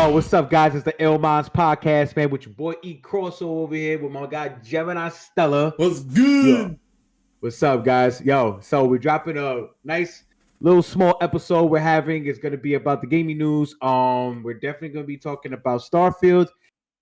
Yo, what's up, guys? It's the ILLMINDZ podcast, man, with your boy Ecrossover over here with my guy Gemini Stelar. What's good? Yo, what's up, guys? Yo, so we're dropping a nice little small episode we're having. It's going to be about the gaming news. We're definitely going to be talking about Starfield,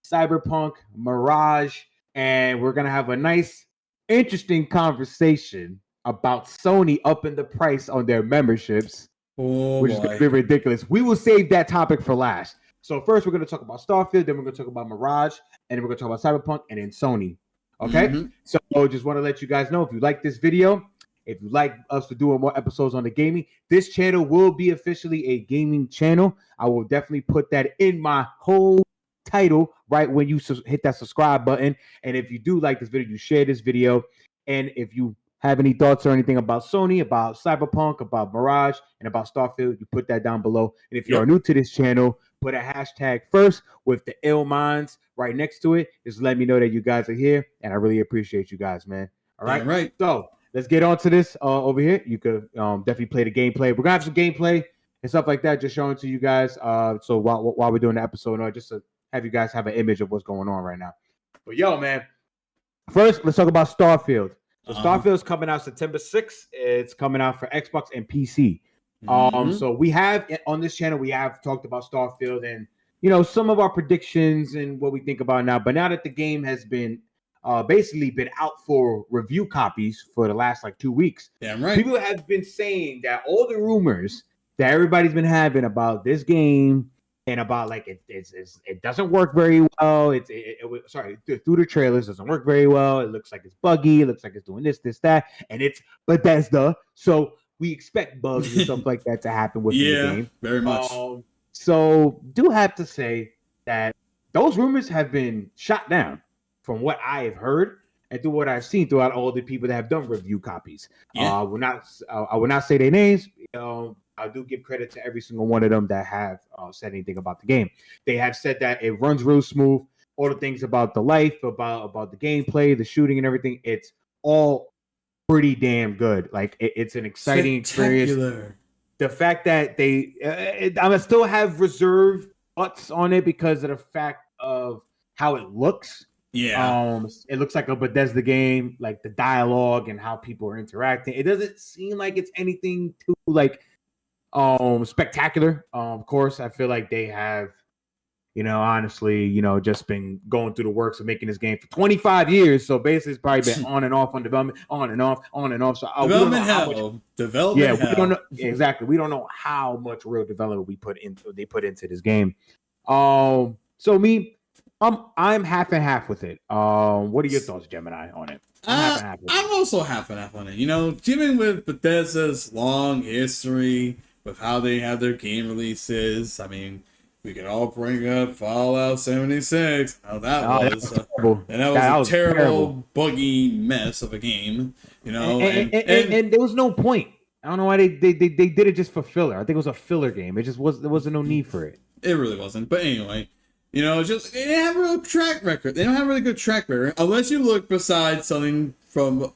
Cyberpunk, Mirage, and we're going to have a nice, interesting conversation about Sony upping the price on their memberships. Which is going to be ridiculous. We will save that topic for last. So first, we're going to talk about Starfield, then we're going to talk about Mirage, and then we're going to talk about Cyberpunk, and then Sony. Okay? So just want to let you guys know, if you like this video, if you like us to do more episodes on the gaming, this channel will be officially a gaming channel. I will definitely put that in my whole title right when you hit that subscribe button. And if you do like this video, you share this video. And if you have any thoughts or anything about Sony, about Cyberpunk, about Mirage, and about Starfield, you put that down below. And if you are new to this channel, put a hashtag first with the ILLMINDZ right next to it. Just let me know that you guys are here, and I really appreciate you guys, man. All right? Right. So let's get on to this over here. You could definitely play the gameplay. We're going to have some gameplay and stuff like that, just showing to you guys. So while we're doing the episode, just to have you guys have an image of what's going on right now. But yo, man, first, let's talk about Starfield. So Starfield is coming out September 6th. It's coming out for Xbox and PC. So we have on this channel, we have talked about Starfield and, you know, some of our predictions and what we think about now. But now that the game has been basically been out for review copies for the last like 2 weeks, people have been saying that all the rumors that everybody's been having about this game and about like it doesn't work very well. Through the trailers, doesn't work very well. It looks like it's buggy. It looks like it's doing this, that, and it's Bethesda. So we expect bugs and stuff like that to happen with the game. Very much. So do have to say that those rumors have been shot down from what I have heard and through what I've seen throughout all the people that have done review copies. I will not say their names. I do give credit to every single one of them that have said anything about the game. They have said that it runs real smooth. All the things about the life, about the gameplay, the shooting, and everything. It's all pretty damn good. Like it's an exciting experience. The fact that I still have reserve thoughts on it because of the fact of how it looks. It looks like a Bethesda game, like the dialogue and how people are interacting. It doesn't seem like it's anything too like spectacular. Of course, I feel like they have, honestly, just been going through the works of making this game for 25 years. So basically, it's probably been on and off on development, on and off. So development hell. Development hell. We don't know exactly. We don't know how much real development they put into this game. So I'm half and half with it. What are your thoughts, Gemini, on it? I'm also half and half on it. Given with Bethesda's long history with how they have their game releases, I mean, we can all bring up Fallout 76. How that was. And that was a terrible, buggy mess of a game. And there was no point. I don't know why they did it just for filler. I think it was a filler game. There wasn't no need for it. It really wasn't. But anyway, they don't have a real track record. They don't have a really good track record unless you look besides something from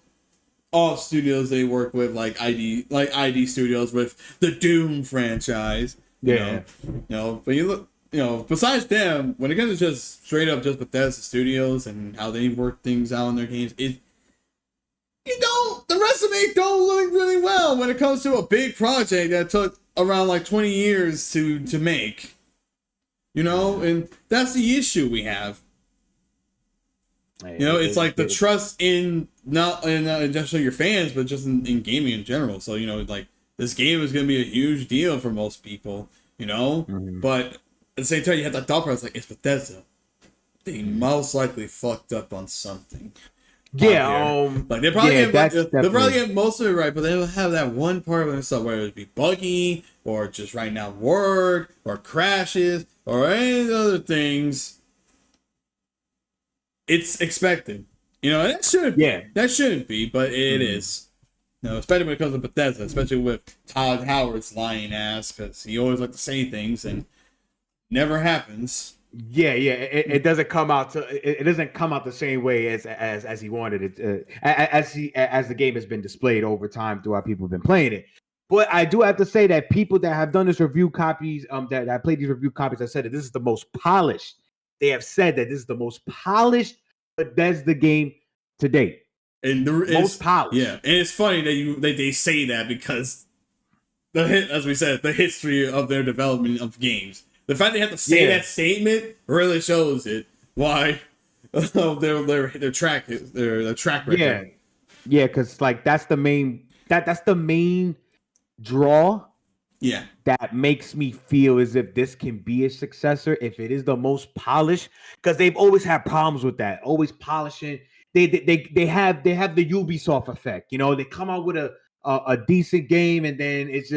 all studios they work with, like ID Studios with the Doom franchise. But you look, besides them, when it comes to just straight up just Bethesda Studios and how they work things out in their games, the rest of it don't look really well when it comes to a big project that took around like 20 years to make. And that's the issue we have. It's like the trust in not just your fans, but just in gaming in general. So, like this game is going to be a huge deal for most people, but at the same time, you have that thought process like, it's Bethesda. They most likely fucked up on something. Like they'll probably get most of it right, but they'll have that one part of themselves where it be buggy or just right now work or crashes or any other things. It's expected. That shouldn't be, but it is. Especially when it comes to Bethesda, especially with Todd Howard's lying ass, because he always like to say things and never happens. It doesn't come out it doesn't come out the same way as he wanted it as the game has been displayed over time throughout people have been playing it. But I do have to say that people that have done this review copies, that I played these review copies, I said that this is the most polished. They have said that this is the most polished Bethesda game to date. And most polished. Yeah, and it's funny that they say that because as we said, the history of their development of games. The fact they have to say that statement really shows it. Why their track record. Yeah, because like that's the main draw. Yeah, that makes me feel as if this can be a successor if it is the most polished. Because they've always had problems with that, always polishing. They have the Ubisoft effect. You know, they come out with a decent game and then it's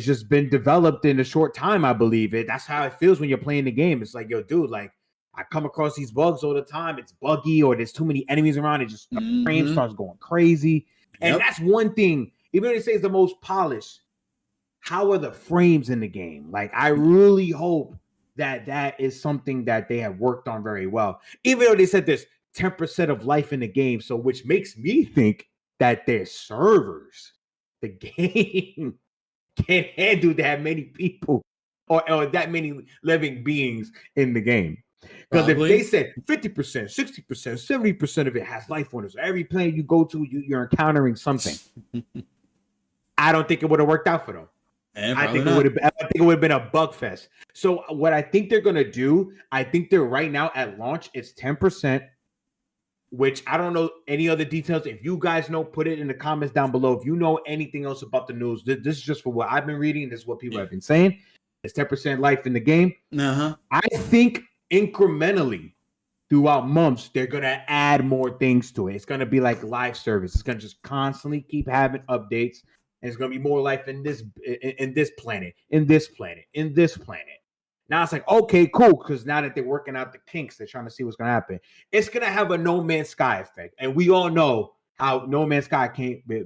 just been developed in a short time. I believe it. That's how it feels when you're playing the game. It's like, yo, dude, like I come across these bugs all the time. It's buggy or there's too many enemies around. It just the frame starts going crazy. And that's one thing. Even though they say it's the most polished, how are the frames in the game? Like, I really hope that is something that they have worked on very well. Even though they said there's 10% of life in the game, so which makes me think that their servers, the game can't handle that many people or that many living beings in the game. Because if they said 50%, 60%, 70% of it has life on it, so every planet you go to, you're encountering something. I don't think it would have worked out for them. I think it would have been a bug fest. So what I think they're gonna do, I think they're right now at launch, it's 10%, which I don't know any other details. If you guys know, put it in the comments down below. If you know anything else about the news, this is just for what I've been reading. This is what people have been saying. It's 10% life in the game. I think incrementally throughout months, they're gonna add more things to it. It's gonna be like live service. It's gonna just constantly keep having updates. And it's gonna be more life in this planet, in this planet, in this planet. Now it's like, okay, cool, because now that they're working out the kinks, they're trying to see what's gonna happen. It's gonna have a No Man's Sky effect, and we all know how No Man's Sky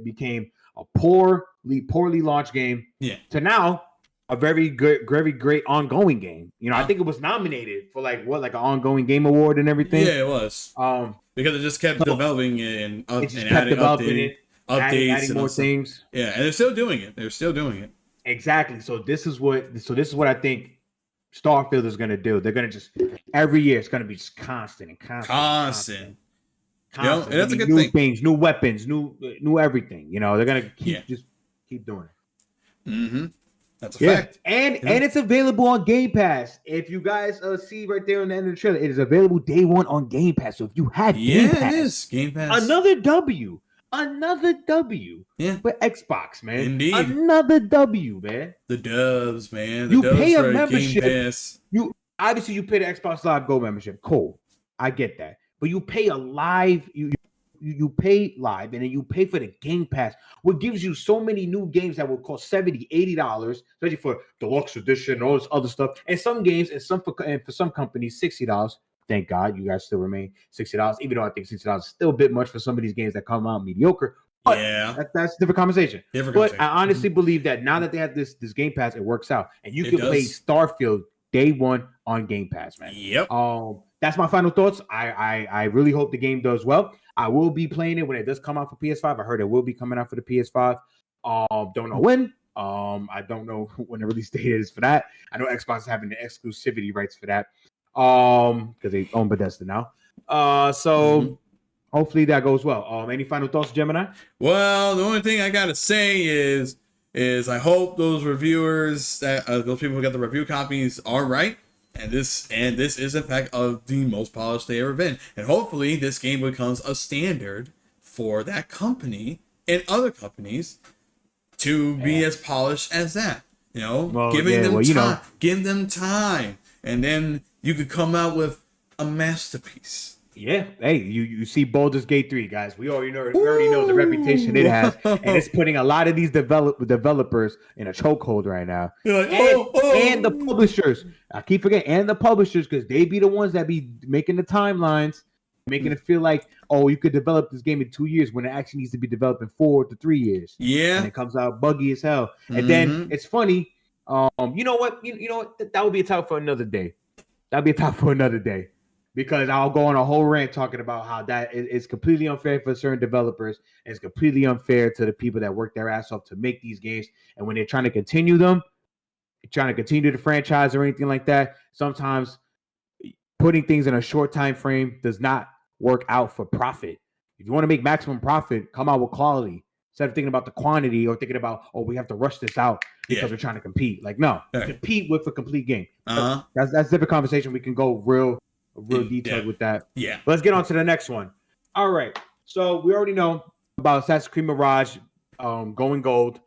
became a poorly launched game to now a very good, very great ongoing game. You know, I think it was nominated for like an ongoing game award and everything. Yeah, it was. Because it just kept developing it and adding adding more things. Yeah, and they're still doing it. Exactly. So this is what I think Starfield is going to do. They're going to just every year it's going to be just constant. You know, and that's a good thing. New things, new weapons, new everything. You know, they're going to keep doing it. That's a fact. And it's available on Game Pass. If you guys see right there on the end of the trailer, it is available day one on Game Pass. So if you have Game Pass, it is Game Pass. Another W for Xbox, man. Indeed. Another W, man. The dubs, man. You pay a membership. You pay the Xbox Live Gold membership. Cool. I get that. But you pay a live, you pay live, and then you pay for the Game Pass, what gives you so many new games that will cost $70, $80, especially for deluxe edition, all this other stuff. And some games, and for some companies, $60. Thank God you guys still remain $60, even though I think $60 is still a bit much for some of these games that come out mediocre. But that's a different conversation. I honestly believe that now that they have this Game Pass, it works out. And you can play Starfield day one on Game Pass, man. Yep. That's my final thoughts. I really hope the game does well. I will be playing it when it does come out for PS5. I heard it will be coming out for the PS5. Don't know when. I don't know when the release date is for that. I know Xbox is having the exclusivity rights for that. Because they own Bethesda now. Hopefully that goes well. Any final thoughts, Gemini? Well, the only thing I gotta say is I hope those reviewers, those people who got the review copies, are right, and this is in fact of the most polished they ever been, and hopefully this game becomes a standard for that company and other companies to be as polished as that. You know, give them time, and then you could come out with a masterpiece. Yeah, hey, you see Baldur's Gate 3, guys. We already know the reputation it has, and it's putting a lot of these developers in a chokehold right now. Like, and the publishers. I keep forgetting, and the publishers, because they be the ones that be making the timelines, making it feel like, oh, you could develop this game in 2 years when it actually needs to be developed in 4 to 3 years. Yeah, and it comes out buggy as hell. And then it's funny. You know what? You know what? That would be a topic for another day. That'd be a topic for another day. because I'll go on a whole rant talking about how that is completely unfair for certain developers, and it's completely unfair to the people that work their ass off to make these games. And when they're trying to continue them, trying to continue the franchise or anything like that, sometimes putting things in a short time frame does not work out for profit. If you want to make maximum profit, come out with quality instead of thinking about the quantity or thinking about, oh, we have to rush this out because we're trying to compete. Like, no, compete with a complete game. So that's a different conversation. We can go real detailed with that. Yeah. But let's get on to the next one. All right. So we already know about Assassin's Creed Mirage going gold.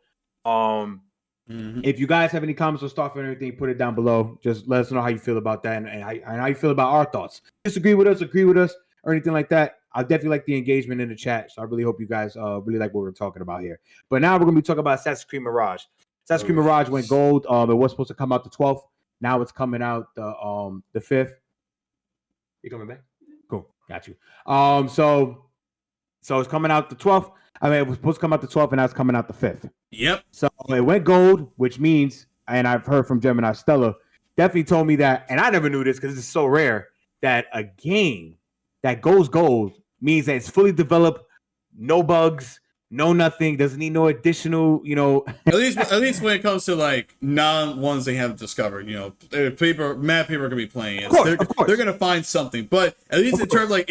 If you guys have any comments on Starfield or anything, put it down below. Just let us know how you feel about that and how you feel about our thoughts. Disagree with us, agree with us, or anything like that. I definitely like the engagement in the chat. So I really hope you guys really like what we're talking about here. But now we're going to be talking about Assassin's Creed Mirage. Assassin's Creed Mirage went gold. It was supposed to come out the 12th. Now it's coming out the 5th. You coming back? Cool. Got you. So it's coming out the 12th. I mean, it was supposed to come out the 12th, and now it's coming out the 5th. Yep. So it went gold, which means, and I've heard from Gemini Stelar, definitely told me that, and I never knew this because it's so rare, that a game that goes gold means that it's fully developed, no bugs, no nothing, doesn't need no additional, at least when it comes to like non-ones they haven't discovered, mad people are gonna be playing it. Of course. They're gonna find something, but at least in terms of like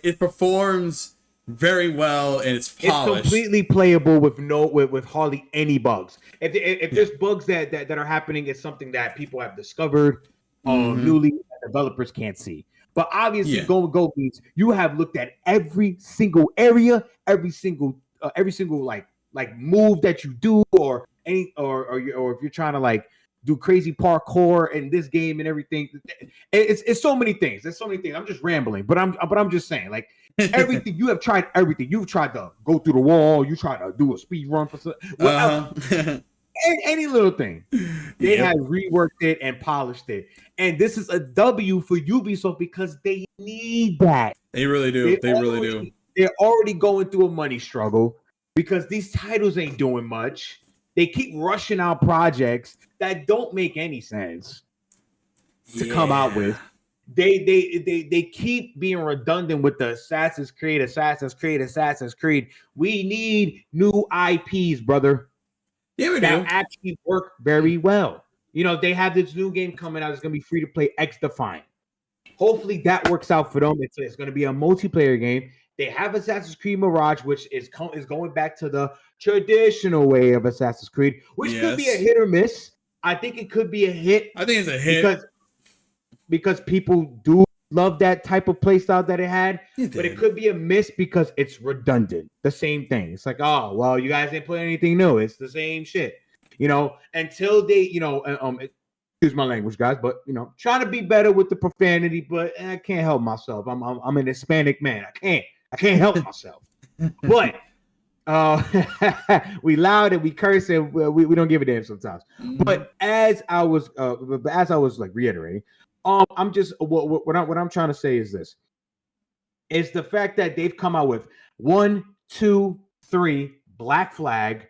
it performs very well and it's polished. It's completely playable with hardly any bugs. If there's bugs that are happening, it's something that people have discovered newly that developers can't see. But obviously, going gold means you have looked at every single area, every single like move that you do, or if you're trying to like do crazy parkour in this game and everything. It's so many things. There's so many things. I'm just rambling, but I'm just saying, like, everything. You have tried everything. You've tried to go through the wall. You tried to do a speed run for something. Any little thing. They have reworked it and polished it. And this is a W for Ubisoft because they need that. They really do. They really do. They're already going through a money struggle because these titles ain't doing much. They keep rushing out projects that don't make any sense to come out with. They keep being redundant with the Assassin's Creed. We need new IPs, brother. Yeah, we that do. actually work very well. They have this new game coming out. It's going to be free to play, X Defiant. Hopefully that works out for them. It's going to be a multiplayer game. They have Assassin's Creed Mirage, which is going back to the traditional way of Assassin's Creed, which could be a hit or miss. I think it could be a hit. I think it's a hit because people do love that type of play style that it had, but it could be a miss because it's redundant. The same thing. It's like, oh, well, you guys didn't play anything new. It's the same shit, until they, excuse my language, guys, but trying to be better with the profanity, but I can't help myself. I'm an Hispanic man. I can't help myself. But we loud and we curse and we don't give a damn sometimes. But as I was like reiterating, I'm just what I'm trying to say is this: it's the fact that they've come out with 1, 2, 3 Black Flag,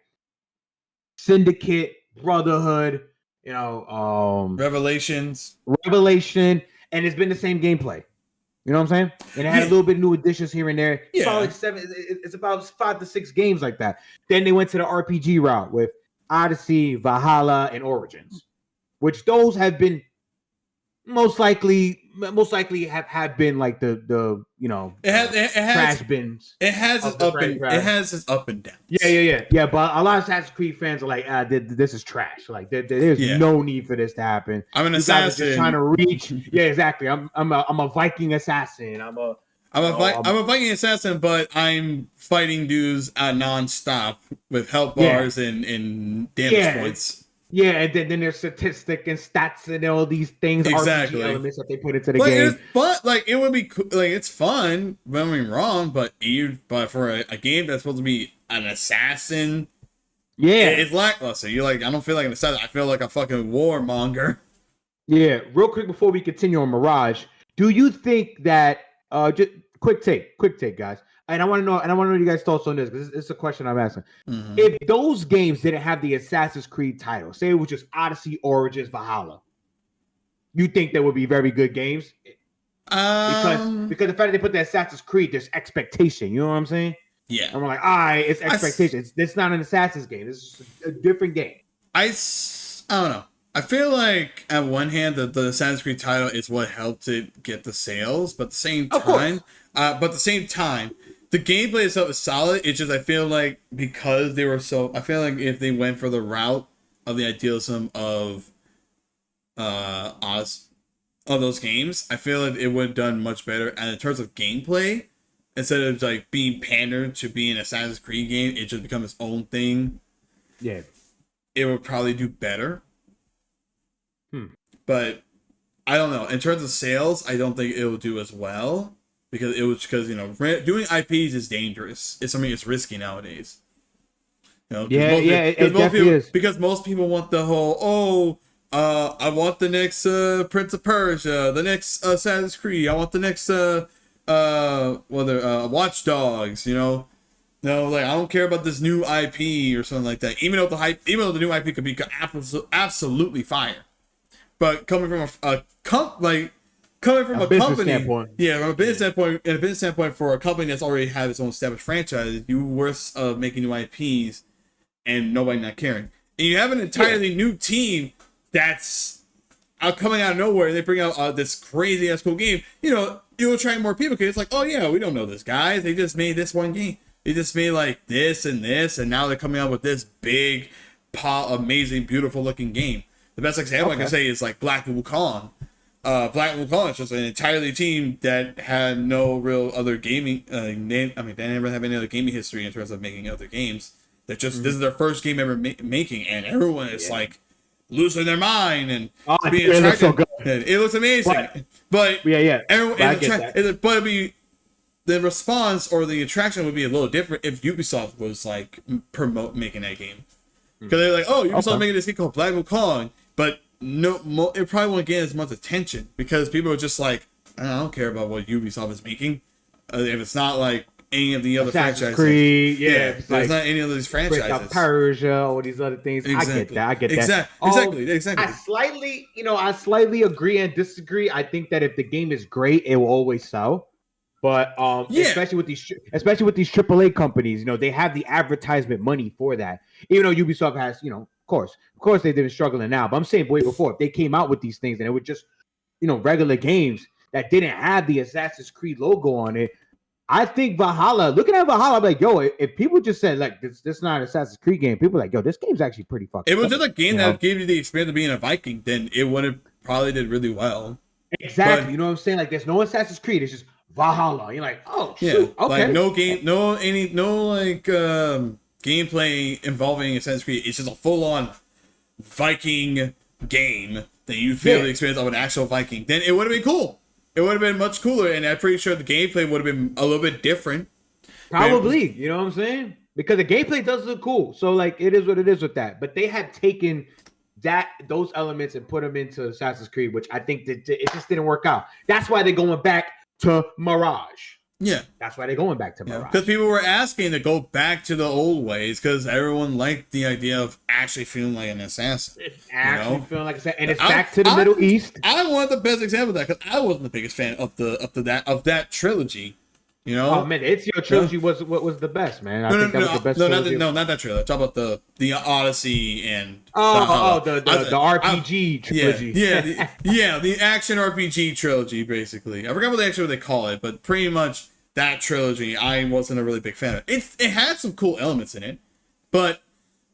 Syndicate, Brotherhood, Revelation, and it's been the same gameplay. You know what I'm saying? And it had a little bit of new additions here and there. It's about like 7. It's about 5 to 6 games like that. Then they went to the RPG route with Odyssey, Valhalla, and Origins, which those have been most likely have been like the trash bins. It has its up and down. Yeah. But a lot of Assassin's Creed fans are like, this is trash. Like there's no need for this to happen. I'm an assassin. Guys are just trying to reach. Yeah, exactly. I'm a Viking assassin. I'm a Viking assassin, but I'm fighting dudes non-stop with health bars and damage points. Yeah, and then there's statistic and stats and all these things, exactly. RPG elements that they put into the game. It's fun. Like it would be like it's fun. Don't get me wrong, but for a game that's supposed to be an assassin, it's lackluster. You're like, I don't feel like an assassin. I feel like a fucking warmonger. Yeah. Real quick before we continue on Mirage, do you think that just quick take, guys? And I want to know you guys' thoughts on this because it's a question I'm asking. Mm-hmm. If those games didn't have the Assassin's Creed title, say it was just Odyssey, Origins, Valhalla, you think they would be very good games? Because the fact that they put the Assassin's Creed, there's expectation. You know what I'm saying? Yeah. And we're like, all right, it's expectation. It's not an Assassin's game. It's just a different game. I don't know. I feel like at one hand the Assassin's Creed title is what helped it get the sales, but at the same time, the gameplay itself is solid. It's just I feel like because they were I feel like if they went for the route of the idealism of those games, I feel like it would have done much better. And in terms of gameplay, instead of like being pandered to being an Assassin's Creed game, it just become its own thing. Yeah, it would probably do better. But I don't know. In terms of sales, I don't think it will do as well because doing IPs is dangerous. It's something that's risky nowadays. It definitely is. Because most people want the whole I want the next Prince of Persia, the next Assassin's Creed. I want the next Watch Dogs. No, like I don't care about this new IP or something like that. Even though the new IP could be absolutely fire. But coming from a company, from a business standpoint, for a company that's already had its own established franchise, you worse of making new IPs and nobody not caring. And you have an entirely new team that's coming out of nowhere, and they bring out this crazy ass cool game. You'll attract more people because it's like, oh yeah, we don't know this guy. They just made this one game. They just made like this, and now they're coming out with this big, amazing, beautiful looking game. The best example I can say is like Black Wukong. Black Wukong is just an entirely team that had no real other gaming. They never have any other gaming history in terms of making other games. That just this is their first game ever making, and everyone is like losing their mind and being attracted. It looks so good. It looks amazing, but the response or the attraction would be a little different if Ubisoft was like making that game. Because they're like, oh, Ubisoft making this game called Black Wukong, but it probably won't get as much attention because people are just like, I don't care about what Ubisoft is making. If it's not like any of the other franchises. Creed, it's not any of these franchises. Like Persia, all these other things. Exactly. I get that. Exactly. I slightly agree and disagree. I think that if the game is great, it will always sell. But especially with these AAA companies, they have the advertisement money for that. Even though Ubisoft has, of course they've been struggling now. But I'm saying way before, if they came out with these things and it would just, regular games that didn't have the Assassin's Creed logo on it, I think Valhalla. Looking at Valhalla, I'm like, yo, if people just said like this not an Assassin's Creed game, people are like, yo, this game's actually pretty fucking. It was just a game that gave you the experience of being a Viking. Then it would have probably did really well. Exactly. But, you know what I'm saying? Like, there's no Assassin's Creed. It's just Valhalla. You're like, oh shoot, okay. Like no gameplay involving Assassin's Creed. It's just a full-on Viking game that you feel the experience of an actual Viking. Then it would have been cool. It would have been much cooler, and I'm pretty sure the gameplay would have been a little bit different. Probably, you know what I'm saying? Because the gameplay does look cool. So like, it is what it is with that. But they have taken those elements and put them into Assassin's Creed, which I think that it just didn't work out. That's why they're going back to Mirage. Yeah. That's why they're going back to Mirage. Because people were asking to go back to the old ways because everyone liked the idea of actually feeling like an assassin. Feeling like an assassin. And it's back to the Middle East. I want the best example of that because I wasn't the biggest fan of that trilogy. Oh man, it's your trilogy was the best, man. I think that was the best. Not that trilogy. Talk about the Odyssey and the RPG trilogy. The action RPG trilogy, basically. I forgot what they call it, but pretty much that trilogy, I wasn't a really big fan of. It had some cool elements in it, but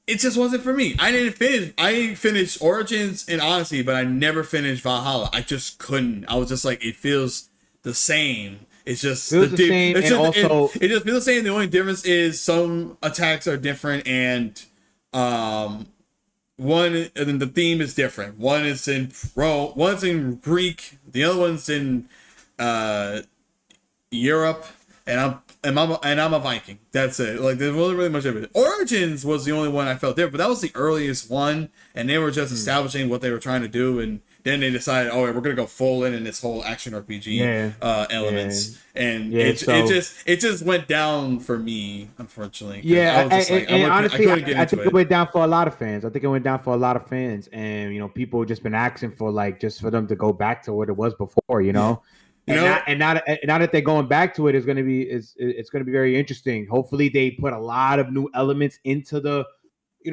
it just wasn't for me. I finished Origins and Odyssey, but I never finished Valhalla. I just couldn't. I was just like, it feels the same. It's just the same, it just feels the same. The only difference is some attacks are different, and the theme is different. One is in one's in Greek, the other one's in Europe, and I'm a Viking. That's it. Like there wasn't really much of it. Origins was the only one I felt different, but that was the earliest one, and they were just establishing what they were trying to do, and then they decided, we're gonna go full in this whole action RPG elements, and it just went down for me, unfortunately. Honestly, I think it went down for a lot of fans. And people just been asking for just for them to go back to what it was before, You and know, now that they're going back to it, it's gonna be very interesting. Hopefully, they put a lot of new elements into the, the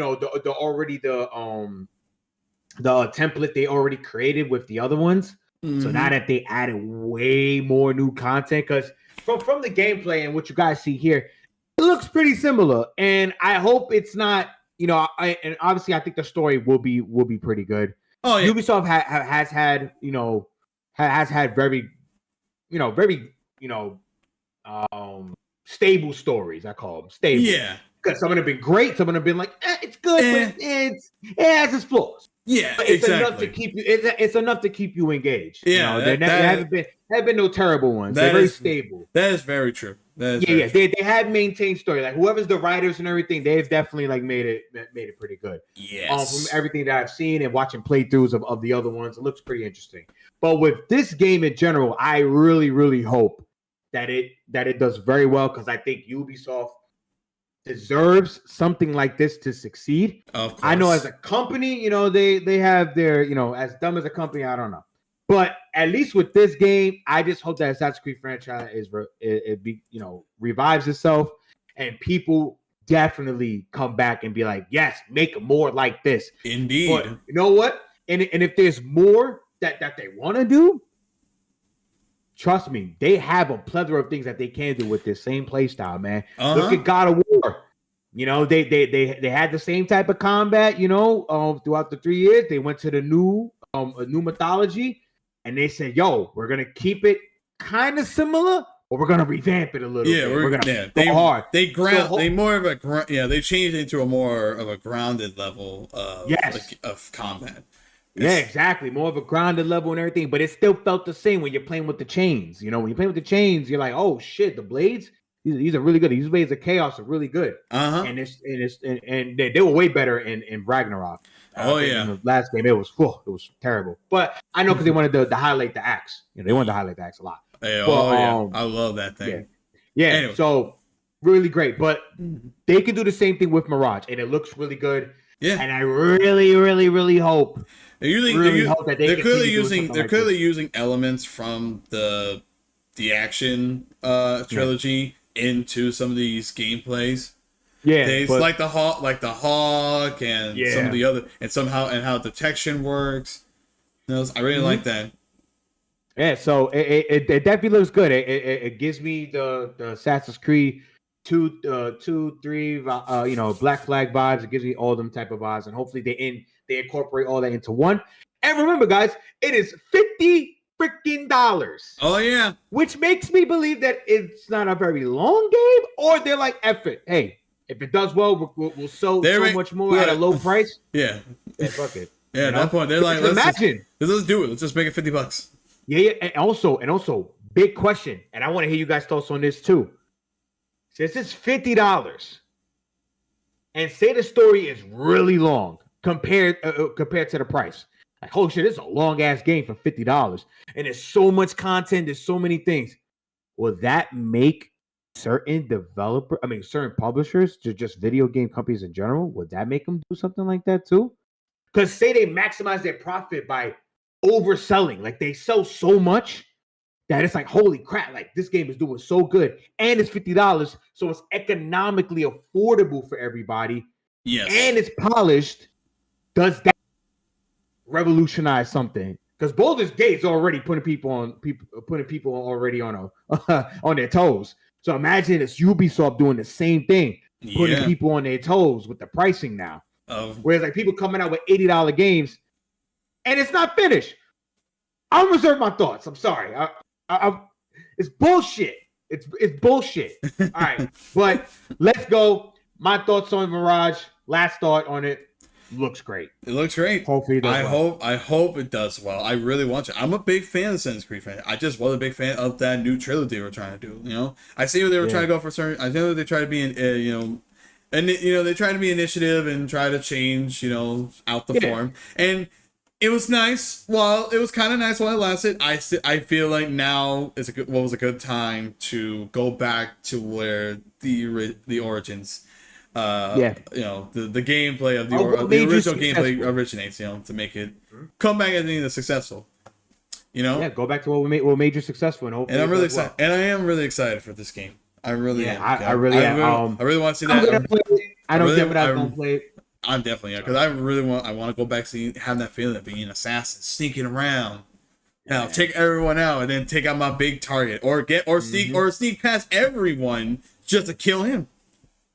template they already created with the other ones. Mm-hmm. So now that they added way more new content, because from the gameplay and what you guys see here, it looks pretty similar. And I hope it's not, and obviously I think the story will be pretty good. Oh yeah. Ubisoft has had very, stable stories. I call them stable. Yeah. Because some of them have been great, some of them have been like, it's good, but it has its flaws. Yeah, but it's enough to keep you. It's enough to keep you engaged. Yeah, there haven't been no terrible ones. They're very stable. That is very true. True. They have maintained story. Like whoever's the writers and everything, they've definitely like made it pretty good. Yes. From everything that I've seen and watching playthroughs of the other ones, it looks pretty interesting. But with this game in general, I really, really hope that it does very well, because I think Ubisoft deserves something like this to succeed. Of course. I know as a company, they have their, as dumb as a company, I don't know. But at least with this game, I just hope that Assassin's Creed franchise revives itself, and people definitely come back and be like, yes, make more like this. Indeed. But you know what? And if there's more that they want to do, trust me, they have a plethora of things that they can do with this same play style, man. Look at God of War. They had the same type of combat, throughout the 3 years. They went to the new mythology, and they said, yo, we're going to keep it kind of similar, but we're going to revamp it a little bit. We're going to go hard. They changed it into a more of a grounded level of combat. Yeah, exactly. More of a grounded level and everything, but it still felt the same when you're playing with the chains. When you're playing with the chains, you're like, oh shit, the blades, these are really good. These blades of chaos are really good. And they were way better in Ragnarok. In the last game, it was terrible. But I know because they wanted to highlight the axe. They wanted to highlight the axe a lot. I love that thing. Yeah. Anyway. So really great. But they can do the same thing with Mirage, and it looks really good. Yeah. And I really, really, really hope. They're clearly using elements from the action trilogy into some of these gameplays. Yeah, like the hawk and some of the other, and how detection works. I really like that. Yeah, so it definitely looks good. It gives me the Assassin's Creed 2, 3, Black Flag vibes. It gives me all them type of vibes, and hopefully they incorporate all that into one. And remember, guys, it is $50 freaking. Oh yeah, which makes me believe that it's not a very long game, or they're like, F it. Hey, if it does well, we'll sell so much more at a low price. Yeah, fuck it. Yeah, at that point they're like, let's do it. Let's just make it $50. Yeah, and also, big question, and I want to hear you guys' thoughts on this too. Since it's $50, and say the story is really long compared to the price, like holy shit, it's a long ass game for $50, and there's so much content, there's so many things. Will that make certain publishers, just video game companies in general, would that make them do something like that too? Because say they maximize their profit by overselling, like they sell so much that it's like, holy crap, like this game is doing so good, and it's $50, so it's economically affordable for everybody. Yes, and it's polished. Does that revolutionize something? Because Baldur's Gate's already putting people already on on their toes. So imagine it's Ubisoft doing the same thing, putting people on their toes with the pricing now. Whereas like people coming out with $80 games, and it's not finished. I'll reserve my thoughts. I'm sorry. It's bullshit. It's bullshit. All right, but let's go. My thoughts on Mirage. Last thought on it. Looks great. It looks great. Hopefully, I hope it does well. I really want to. I'm a big fan of Assassin's Creed fan. I just was a big fan of that new trilogy they were trying to do. I see what they were trying to go for. Certain. I know they try to be they try to be initiative and try to change out the form. And it was nice. Well, it was kind of nice while it lasted. I feel like now is was a good time to go back to where the origins. The gameplay of the original gameplay originates, to make it come back as being successful. You know? Yeah, go back to what made you successful, and hopefully. And I'm really excited. And I am really excited for this game. I really am. I really am. I really want to see that. I'm gonna play it. I know Gemini's gonna play it. I'm definitely because I want to go back to have that feeling of being an assassin, sneaking around. Now take everyone out and then take out my big target, or sneak past everyone just to kill him.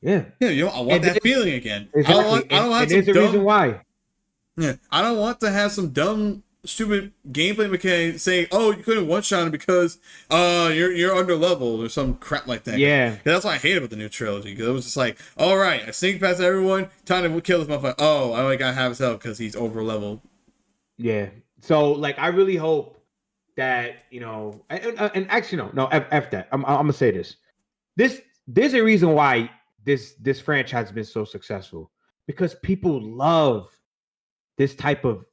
Yeah, you know, I want that feeling again. Exactly. I don't want there's a reason why. Yeah, I don't want to have some dumb, stupid gameplay mechanic saying, "Oh, you couldn't one shot him because you're under leveled or some crap like that." Yeah, that's what I hate about the new trilogy, because it was just like, "All right, I sneak past everyone, time to kill this motherfucker. Oh, I only got half his health because he's over leveled." Yeah. So like, I really hope that, you know, and actually no, f that. I'm gonna say this. There's a reason why this franchise has been so successful, because people love this type of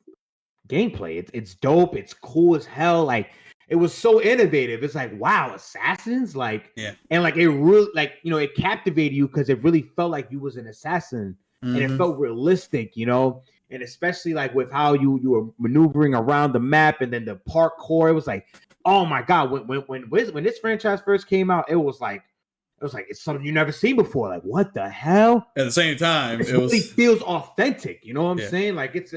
gameplay. It's dope. It's cool as hell. Like, it was so innovative. It's like, wow, assassins, like, and like it really, like, you know, it captivated you because it really felt like you was an assassin, and it felt realistic, you know. And especially like with how you were maneuvering around the map, and then the parkour, it was like, oh my god, when this franchise first came out, it was like it's something you never seen before. Like, what the hell? At the same time, it really feels authentic. You know what I'm saying? Like, it's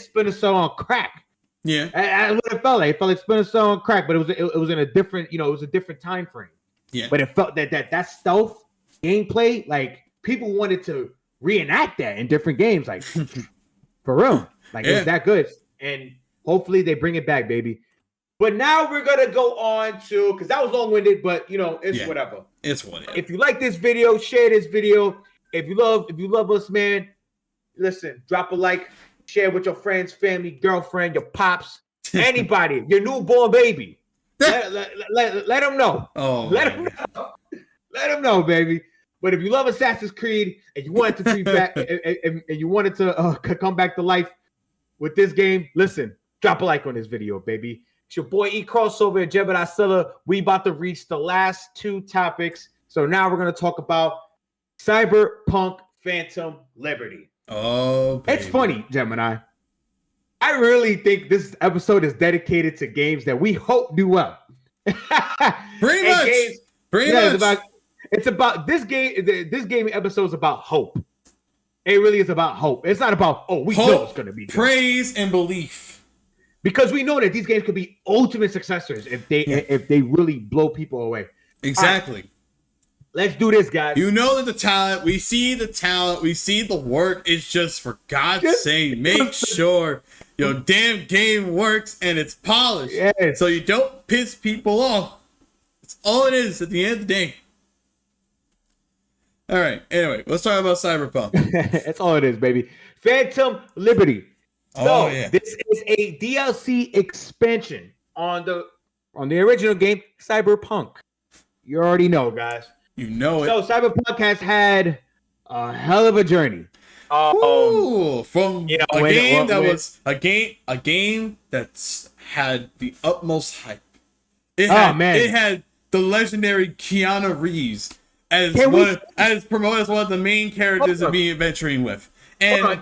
Splinter Cell on crack. Yeah, that's what it felt like. It felt like Splinter Cell on crack, but it was in a different, you know, it was a different time frame. Yeah, but it felt that stealth gameplay, like, people wanted to reenact that in different games, like for real. Like, it was that good, and hopefully they bring it back, baby. But now we're gonna go on to, because that was long-winded, but you know, it's whatever. It's whatever. If you like this video, share this video. If you love us, man, listen, drop a like, share with your friends, family, girlfriend, your pops, anybody, your newborn baby. let them know. Oh, let them know, baby. But if you love Assassin's Creed and you wanted to bring back and you wanted to come back to life with this game, listen, drop a like on this video, baby. It's your boy Ecrossover and Gemini Stelar. We about to reach the last two topics. So now we're going to talk about Cyberpunk Phantom Liberty. Oh, baby. It's funny, Gemini. I really think this episode is dedicated to games that we hope do well. Pretty much. It's about this game. This gaming episode is about hope. It really is about hope. It's not about, we know it's going to be good. Praise and belief. Because we know that these games could be ultimate successors if they really blow people away. Exactly. Right, let's do this, guys. You know that the talent, we see the work. It's just, for God's sake, make sure your damn game works and it's polished. Yes. So you don't piss people off. That's all it is at the end of the day. All right. Anyway, let's talk about Cyberpunk. That's all it is, baby. Phantom Liberty. So this is a DLC expansion on the original game, Cyberpunk. You already know, guys. You know it. So Cyberpunk has had a hell of a journey. From a game that's had the utmost hype. It had the legendary Keanu Reeves as promoted as one of the main characters to be adventuring with, and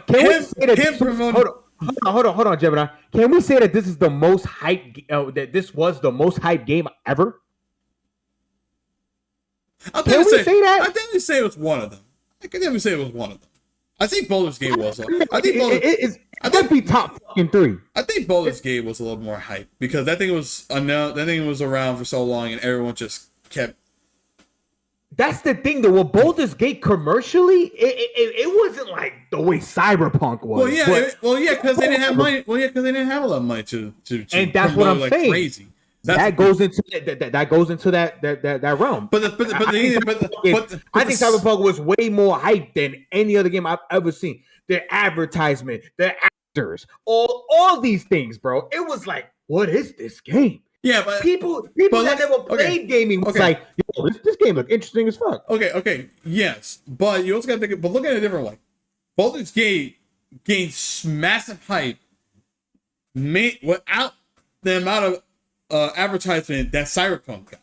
Hold on, Gemini. Can we say that this is the most hype? That this was the most hype game ever? Can we say that? I definitely say it was one of them. I think Baldur's Gate was. It might be top fucking 3. I think Baldur's Gate was a little more hype because that thing was around for so long and everyone just kept. That's the thing, though. With Baldur's Gate commercially, it wasn't like the way Cyberpunk was. Because they didn't have money. Because they didn't have a lot of money to and that's what I'm saying. Crazy. That goes into that realm. I think Cyberpunk was way more hype than any other game I've ever seen. The advertisement, the actors, all these things, bro. It was like, what is this game? Yeah, but people that never played gaming was like, yo, this game look interesting as fuck. Okay, yes, but you also got to think. But look at it a different way. Baldur's Gate gained massive hype, without the amount of advertisement that Cyberpunk got.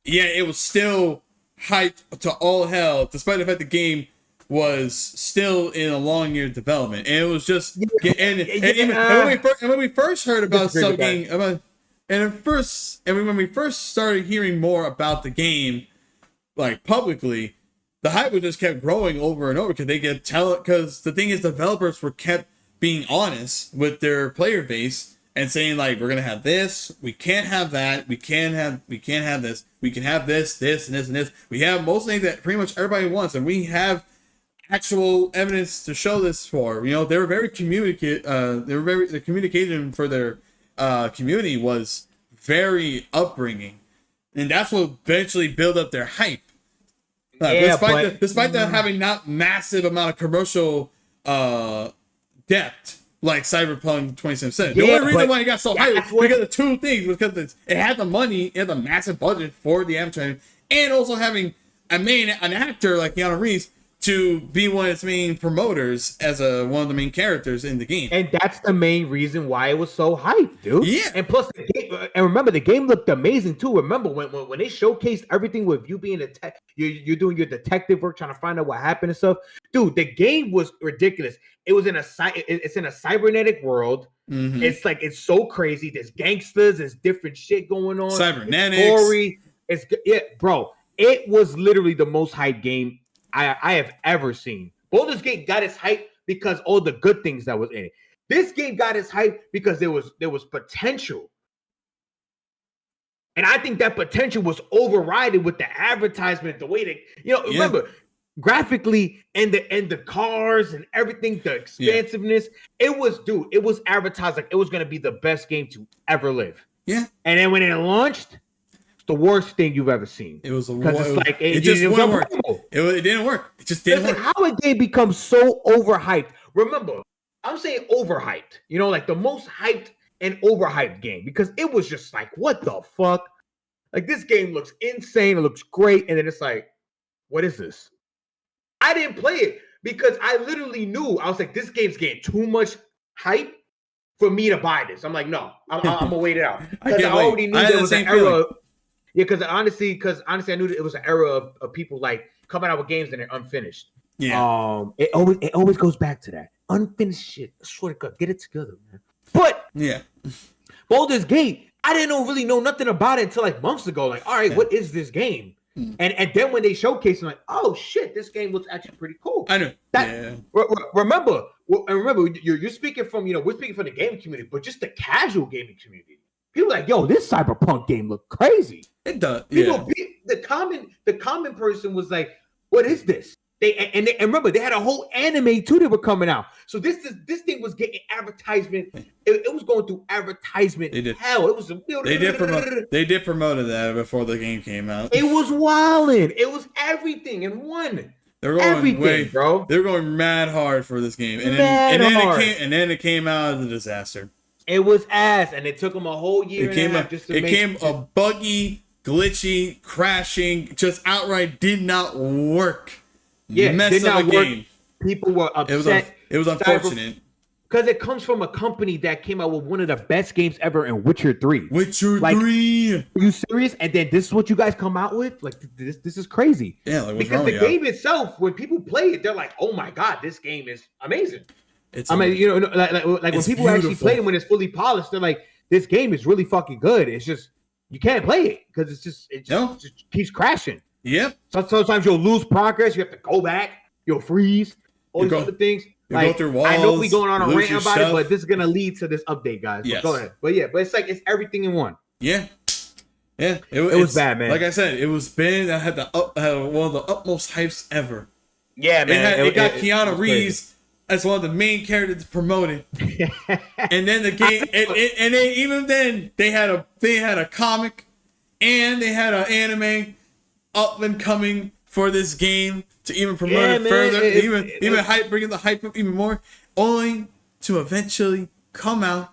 Yeah, it was still hyped to all hell, despite the fact the game was still in a long year development, and it was just when we first heard about And when we first started hearing more about the game, like publicly, the hype was just kept growing over and over because they could tell it. Because the thing is, developers were kept being honest with their player base and saying like, we're gonna have this, we can't have that, we can't have this, we can have this, this, and this, and this. We have most things that pretty much everybody wants, and we have actual evidence to show this for. You know, they were very the communication for their community was very upbringing, and that's what eventually built up their hype. Despite that having not massive amount of commercial depth like Cyberpunk 2077. The only reason why it got so hyped was because of two things: because it had the money, it had the massive budget for the advertising, and also having an actor like Keanu Reeves to be one of its main promoters as one of the main characters in the game. And that's the main reason why it was so hyped, dude. Yeah. And plus, remember, the game looked amazing too. Remember when they showcased everything with you being you're doing your detective work, trying to find out what happened and stuff. Dude, the game was ridiculous. It was it's in a cybernetic world. Mm-hmm. It's so crazy. There's gangsters, there's different shit going on. Cybernetics. It's gory. Bro. It was literally the most hyped game I have ever seen. Baldur's Gate got its hype because all the good things that was in it. This game got its hype because there was potential. And I think that potential was overridden with the advertisement, the way remember, graphically and the cars and everything, the expansiveness, it was advertised like it was gonna be the best game to ever live. Yeah. And then when it launched, the worst thing you've ever seen. It was it just wouldn't work. It didn't work. It just didn't work. How a game becomes so overhyped. Remember, I'm saying overhyped. You know, like the most hyped and overhyped game, because it was just like, what the fuck? Like, this game looks insane. It looks great. And then it's like, what is this? I didn't play it because I literally knew. I was like, this game's getting too much hype for me to buy this. I'm like, no, I'm going to wait it out. Because I already knew there was an era. Yeah, because honestly, I knew that it was an era of people like coming out with games and they're unfinished. Yeah. It always goes back to that unfinished shit. I swear to God, get it together, man. But yeah, Baldur's Gate, I didn't really know nothing about it until like months ago. Like, all right, what is this game? And then when they showcased, I'm like, oh shit, this game looks actually pretty cool. I know. Remember, you're speaking from we're speaking from the gaming community, but just the casual gaming community. People are like, yo, this Cyberpunk game look crazy. It does. The common person was like, what is this? And remember, they had a whole anime too that were coming out. So this thing was getting advertisement. It was going through advertisement. They did. Hell, it was. They did promote that before the game came out. It was wilding. It was everything in one. They were going bro. They were going mad hard for this game, and then it came out as a disaster. It was ass, and it took them a whole year. It came a buggy, glitchy, crashing, just outright did not work. Yeah, mess up a game. People were upset. It was unfortunate because it comes from a company that came out with one of the best games ever in Witcher 3. Witcher 3. Are you serious? And then this is what you guys come out with? Like this is crazy. Yeah, like, because the game itself, when people play it, they're like, "Oh my god, this game is amazing." Like when people actually play it when it's fully polished, they're like, "This game is really fucking good." It's just you can't play it because it just keeps crashing. Yep. So sometimes you'll lose progress. You have to go back. You'll freeze. All these other things. Go through walls. I know we're going on a rant about it, but this is gonna lead to this update, guys. Yes. Go ahead. But it's everything in one. Yeah. Yeah. It was bad, man. Like I said, it was been that had one of the utmost hypes ever. Yeah, man. It got Keanu Reeves as one of the main characters promoted. And then the game, and then even then they had a comic, and they had an anime up and coming for this game to even promote it further, even bringing the hype up even more, only to eventually come out,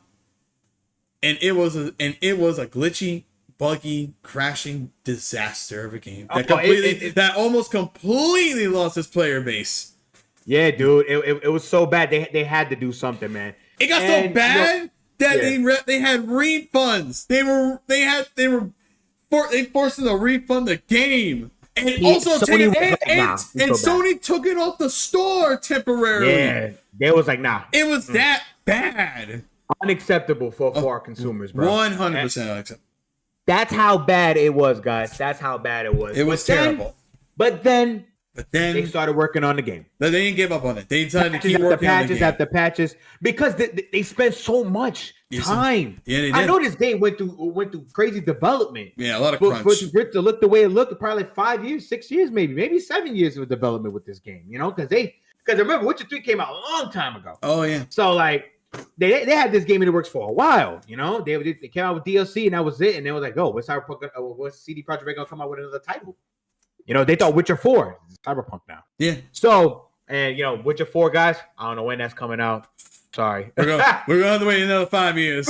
and it was a glitchy, buggy, crashing disaster of a game that almost completely lost its player base. Yeah, dude, it was so bad. They had to do something, man. It got so bad that they had refunds. They forced them to refund the game, and also Sony took it off the store temporarily. Yeah, they was like, nah. It was that bad. unacceptable for our consumers, bro. 100% unacceptable. That's how bad it was, guys. That's how bad it was. It was terrible. But then they started working on the game. They didn't give up on it. They decided to keep working on the game. After patches, because they spent so much time. Yeah, they did. I know this game went through crazy development. Yeah, a lot of crunch. For it to look the way it looked, probably like 5 years, 6 years, maybe 7 years of development with this game. You know, because remember, Witcher 3 came out a long time ago. Oh yeah. So like. They had this game in the works for a while, you know. They came out with DLC and that was it. And they was like, "Oh, what's CD Projekt Red gonna come out with another title?" You know, they thought Witcher 4 is Cyberpunk now. Yeah. So, and you know, Witcher 4, guys, I don't know when that's coming out. Sorry, we're gonna have to wait another 5 years.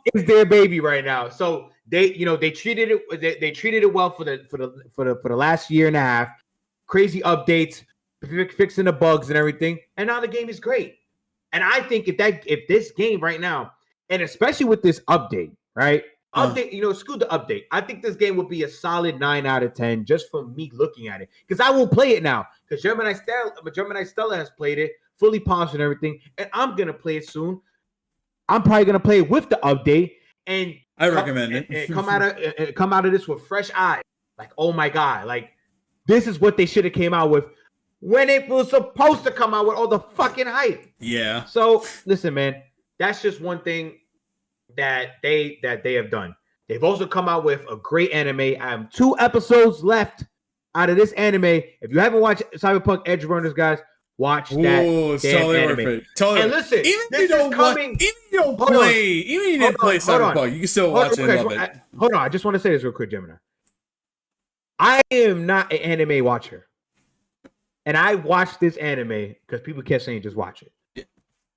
It's their baby right now. So they treated it well for the last year and a half. Crazy updates, fixing the bugs and everything, and now the game is great. And I think if this game right now, and especially with this update, right? Update, screw the update. I think this game would be a solid 9 out of 10 just from me looking at it. Because I will play it now. Because Gemini Stelar has played it, fully polished and everything. And I'm going to play it soon. I'm probably going to play it with the update. And I recommend it. And come out of this with fresh eyes. Like, oh my God. Like, this is what they should have came out with when it was supposed to come out with all the fucking hype. Yeah. So listen, man, that's just one thing that they have done. They've also come out with a great anime. I have 2 episodes left out of this anime. If you haven't watched Cyberpunk Edge Runners, guys, watch that. It's totally anime. worth it. Totally. And listen, even if you didn't play Cyberpunk, you can still watch it and love it. Hold on, I just want to say this real quick, Gemini. I am not an anime watcher. And I watched this anime because people kept saying just watch it. Yeah.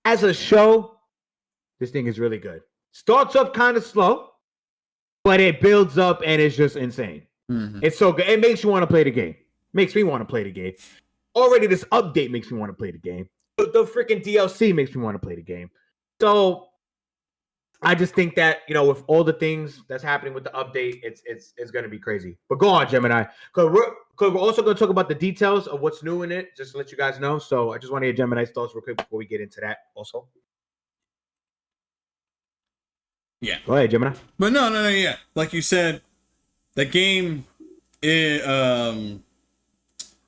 As a show, this thing is really good. Starts up kind of slow, but it builds up and it's just insane. Mm-hmm. It's so good. It makes you want to play the game. Makes me want to play the game. Already this update makes me want to play the game. The freaking DLC makes me want to play the game. So I just think that, with all the things that's happening with the update, it's going to be crazy. But go on, Gemini. Because we're also going to talk about the details of what's new in it, just to let you guys know. So I just want to hear Gemini's thoughts real quick before we get into that also. Yeah. Go ahead, Gemini. But no, yeah. Like you said, the game, the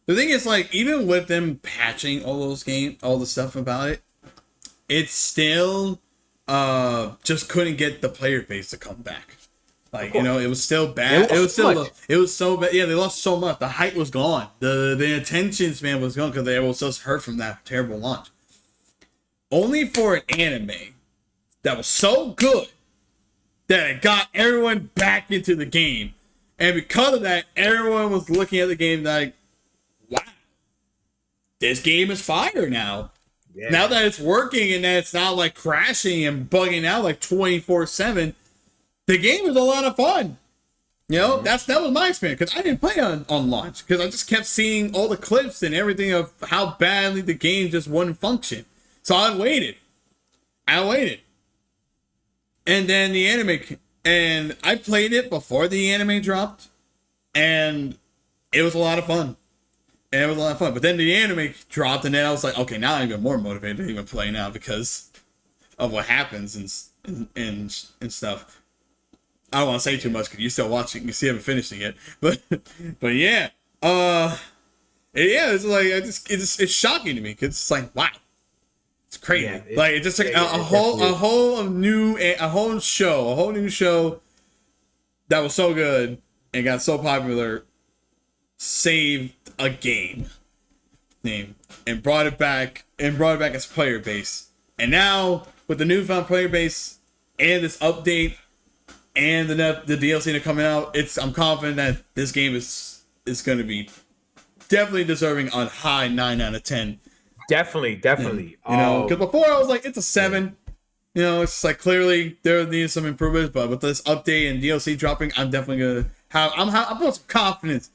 thing is, like, even with them patching all the stuff about it, it's still just couldn't get the player base to come back. Like, it was still bad. It was so bad. Yeah, they lost so much. The hype was gone. The attention span was gone because they were just hurt from that terrible launch. Only for an anime that was so good that it got everyone back into the game. And because of that, everyone was looking at the game like, wow, this game is fire now. Yeah. Now that it's working and that it's not like crashing and bugging out like 24/7, the game is a lot of fun. That was my experience because I didn't play on launch because I just kept seeing all the clips and everything of how badly the game just wouldn't function. So I waited. And then the anime, and I played it before the anime dropped, and it was a lot of fun. But then the anime dropped, and then I was like, okay, now I'm even more motivated to even play now because of what happens and stuff. I don't want to say too much because you're still watching. You still haven't finished it yet. But yeah, it's like it's shocking to me because it's like, wow, it's crazy. Yeah, it just took a whole new show that was so good and got so popular, saved a game name and brought it back as player base. And now with the newfound player base and this update and the DLC that coming out, I'm confident that this game is going to be definitely deserving on high 9 out of 10. Definitely. Because before I was like, it's a 7. It's like clearly there needs some improvements, but with this update and DLC dropping, I'm definitely gonna I'm putting some confidence.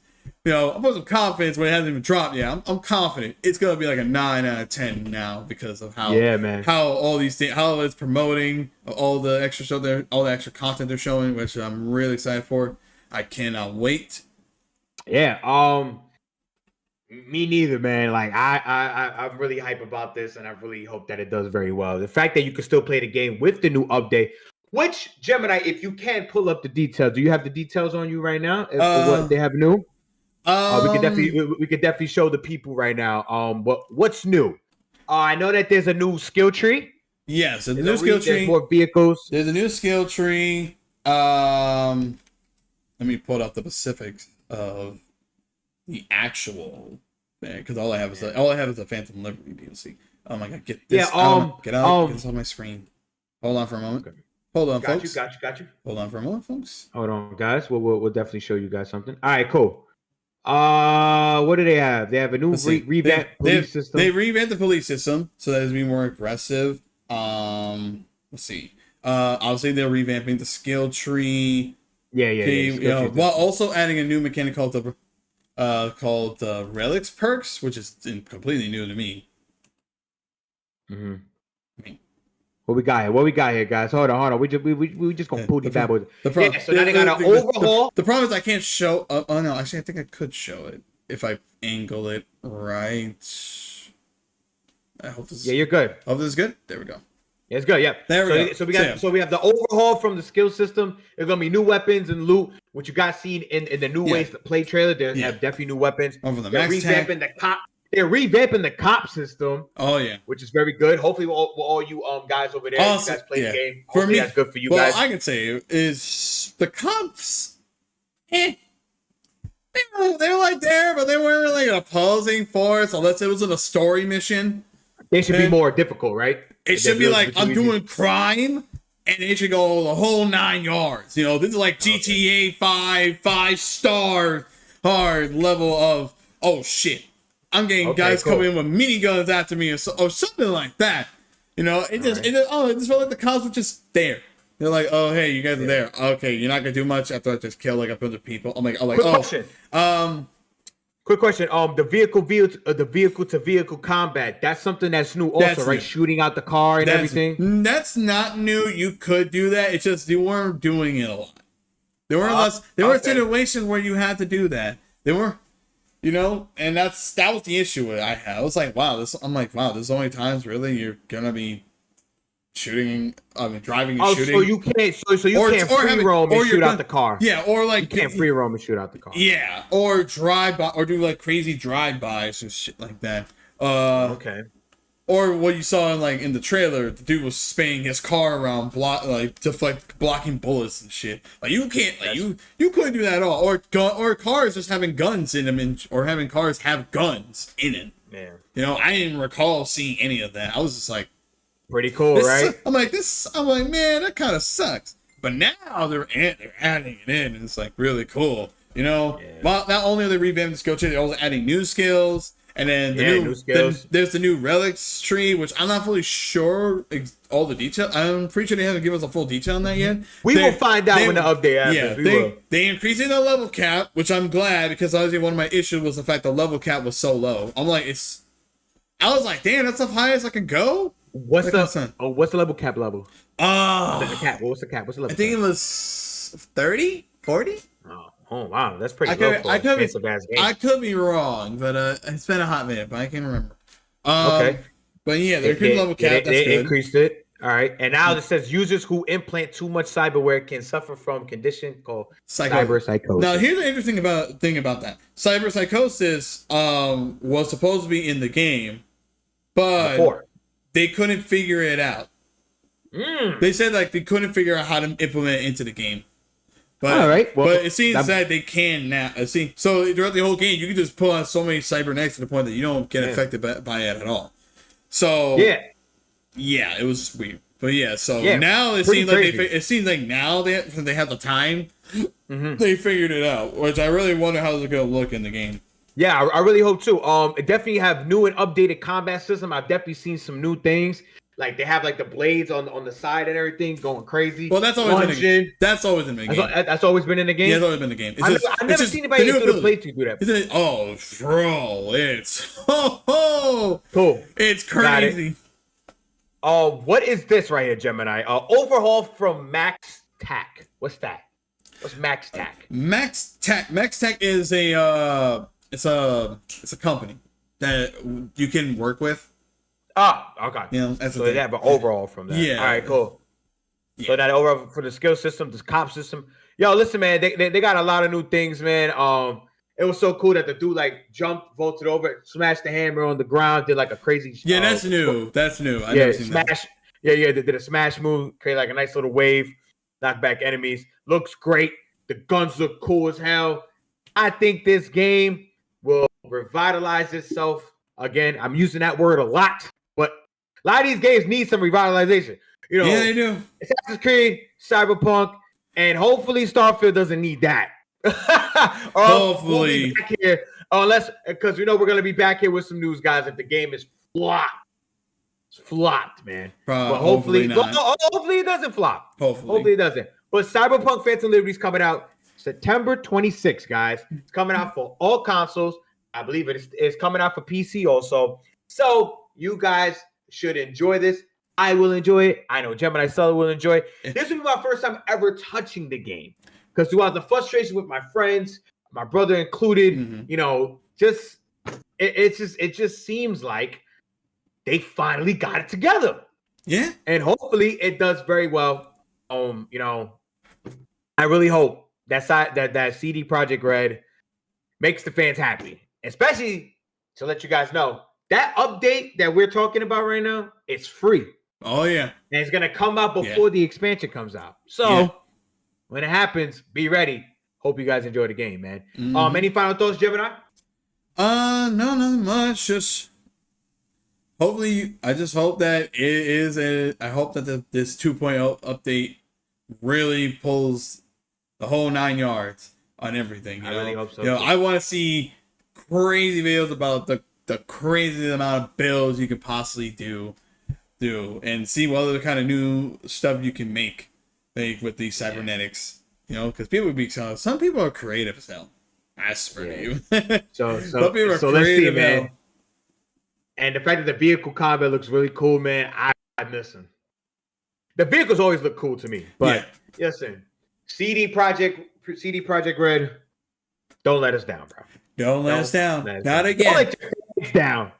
I'm putting some confidence when it hasn't even dropped yet. I'm confident it's gonna be like a 9 out of 10 now because of how all these things, how it's promoting all the extra stuff there, all the extra content they're showing, which I'm really excited for. I cannot wait. Yeah. Me neither, man. Like I'm really hype about this, and I really hope that it does very well. The fact that you can still play the game with the new update, which Gemini, if you can pull up the details, do you have the details on you right now? For what they have new? We could definitely show the people right now. What's new? I know that there's a new skill tree. Yes, a new skill tree. There's more vehicles. There's a new skill tree. Let me pull out the specifics of the actual thing, because all I have is a Phantom Liberty DLC. Oh my god, get this! Get out! Get this on my screen. Hold on for a moment. Okay. Hold on, folks. Got you. Hold on for a moment, folks. Hold on, guys. We'll definitely show you guys something. All right, cool. What do they have? They have a new revamped police system. They revamped the police system so that it's be more aggressive. Let's see. Obviously they're revamping the skill tree. Yeah. While also adding a new mechanic called relics perks, which is completely new to me. Mm-hmm. What we got here, guys? Hold on. We just gonna pull these bad boys. So now they got an overhaul. The problem is I can't show. Oh no, actually I think I could show it if I angle it right. I hope this. Yeah, you're good. Hope this is good. There we go. Yeah, it's good. Yeah. There we go. So we have the overhaul from the skill system. There's gonna be new weapons and loot, which you guys seen in the new ways to play trailer. They have definitely new weapons. Over the max tag. They're revamping the cop system. Oh yeah, which is very good. Hopefully, all you guys over there, you guys play the game. Hopefully, for me, that's good for you guys. Well, I can say is the cops. They were like there, but they weren't really an opposing force unless it was in a story mission. They should be more difficult, right? It should be like I'm doing crime, and they should go the whole 9 yards. You know, this is like GTA 5-star hard level of oh shit. I'm getting guys coming in with miniguns after me or something like that. You know, it just felt like the cops were just there. They're like, oh hey, you guys are there. Okay, you're not gonna do much after I just kill like a bunch of people. I'm like, question. Quick question. The vehicle to vehicle combat. That's something that's new also, right? New. Shooting out the car and everything. That's not new. You could do that. It's just you weren't doing it a lot. There were situations where you had to do that. There were. You know, and that was the issue I had. I was like, wow, there's only times really you're gonna be shooting, driving and shooting. So you can't, free roam and shoot out the car. Yeah, or like you can't free roam and shoot out the car. Yeah, or drive by, or do like crazy drive-bys and shit like that. Okay. Or what you saw in the trailer, the dude was spinning his car around, blocking bullets and shit. Like you can't, you couldn't do that at all. Or cars just having guns in them, or having cars have guns in it. Man, you know, I didn't recall seeing any of that. I was just like, pretty cool, right? I'm like, man, that kind of sucks. But now they're adding it in, and it's like really cool. You know, well, not only are they revamping the skill tree, they're also adding new skills. And then there's the new relics tree, which I'm not fully sure all the detail. I'm pretty sure they haven't given us a full detail on that yet. We will find out when the update happens. Yeah, they increasing the level cap, which I'm glad, because obviously one of my issues was the fact the level cap was so low. I was like, damn, that's the highest I can go. What's the level cap level? The cap. What's the cap? What's the level? I think it was 30, 40. Oh wow, that's pretty low for an expensive-ass game. I could be wrong, but it's been a hot minute, but I can't remember. Okay. But yeah, they increased level cap. They increased it. All right. And now it says users who implant too much cyberware can suffer from condition called cyberpsychosis. Now, here's the interesting thing about that. Cyberpsychosis was supposed to be in the game, but they couldn't figure it out. They said they couldn't figure out how to implement it into the game. But, all right. Well, but it seems that they can now. So throughout the whole game, you can just pull out so many cybernetics to the point that you don't get affected by it at all. So yeah, it was weird. But now it seems like now they have the time. They figured it out, which I really wonder how it's gonna look in the game. Yeah, I really hope too. It definitely have new and updated combat system. I've definitely seen some new things. Like they have the blades on the side and everything going crazy. Well, that's always been in the game. That's always been in the game. Yeah, it's always been in the game. I've never seen anybody do the playthrough do that. Oh, bro, it's cool. It's crazy. What is this right here, Gemini? Overhaul from Max Tac. What's that? What's Max Tac? Max Tac is a it's a company that you can work with. Oh, okay. You know, that's so they have an overall from that. Yeah. All right, cool. Yeah. So that overall for the skill system, this comp system. Yo, listen, man, they got a lot of new things, man. It was so cool that the dude like jumped, vaulted over, smashed the hammer on the ground, did like a crazy. Yeah, that's new. That's new. I never seen smash. that. Yeah. They did a smash move, create like a nice little wave, knock back enemies. Looks great. The guns look cool as hell. I think this game will revitalize itself again. I'm using that word a lot, but a lot of these games need some revitalization. You know, yeah, they do. Assassin's Creed, Cyberpunk, and hopefully Starfield doesn't need that. Hopefully, we'll back here, unless because we're gonna be back here with some news, guys. If the game is flopped, it's flopped, man. But hopefully not. Hopefully it doesn't flop. Hopefully it doesn't. But Cyberpunk Phantom Liberty is coming out September 26th, guys. It's coming out for all consoles. I believe it's coming out for PC also. So you guys should enjoy this. I will enjoy it. I know Gemini Stelar will enjoy it. This will be my first time ever touching the game. Because throughout the frustration with my friends, my brother included, it just seems like they finally got it together. Yeah. And hopefully it does very well. I really hope that CD Projekt Red makes the fans happy. Especially to let you guys know, that update that we're talking about right now, it's free. Oh, yeah. And it's going to come out before the expansion comes out. So when it happens, be ready. Hope you guys enjoy the game, man. Any final thoughts, Gemini? No, nothing much. Just hopefully, I just hope that it is I hope that this 2.0 update really pulls the whole 9 yards on everything. I really hope so. I want to see crazy videos about the crazy amount of builds you could possibly do and see what other kind of new stuff you can make with these cybernetics. Because people would be some people are creative as hell. I swear to you. So some people are creative, man. And the fact that the vehicle combat looks really cool, man, I miss them. The vehicles always look cool to me, but listen, CD Projekt Red, don't let us down, bro. Don't let us down. Not again. Don't let your fans down.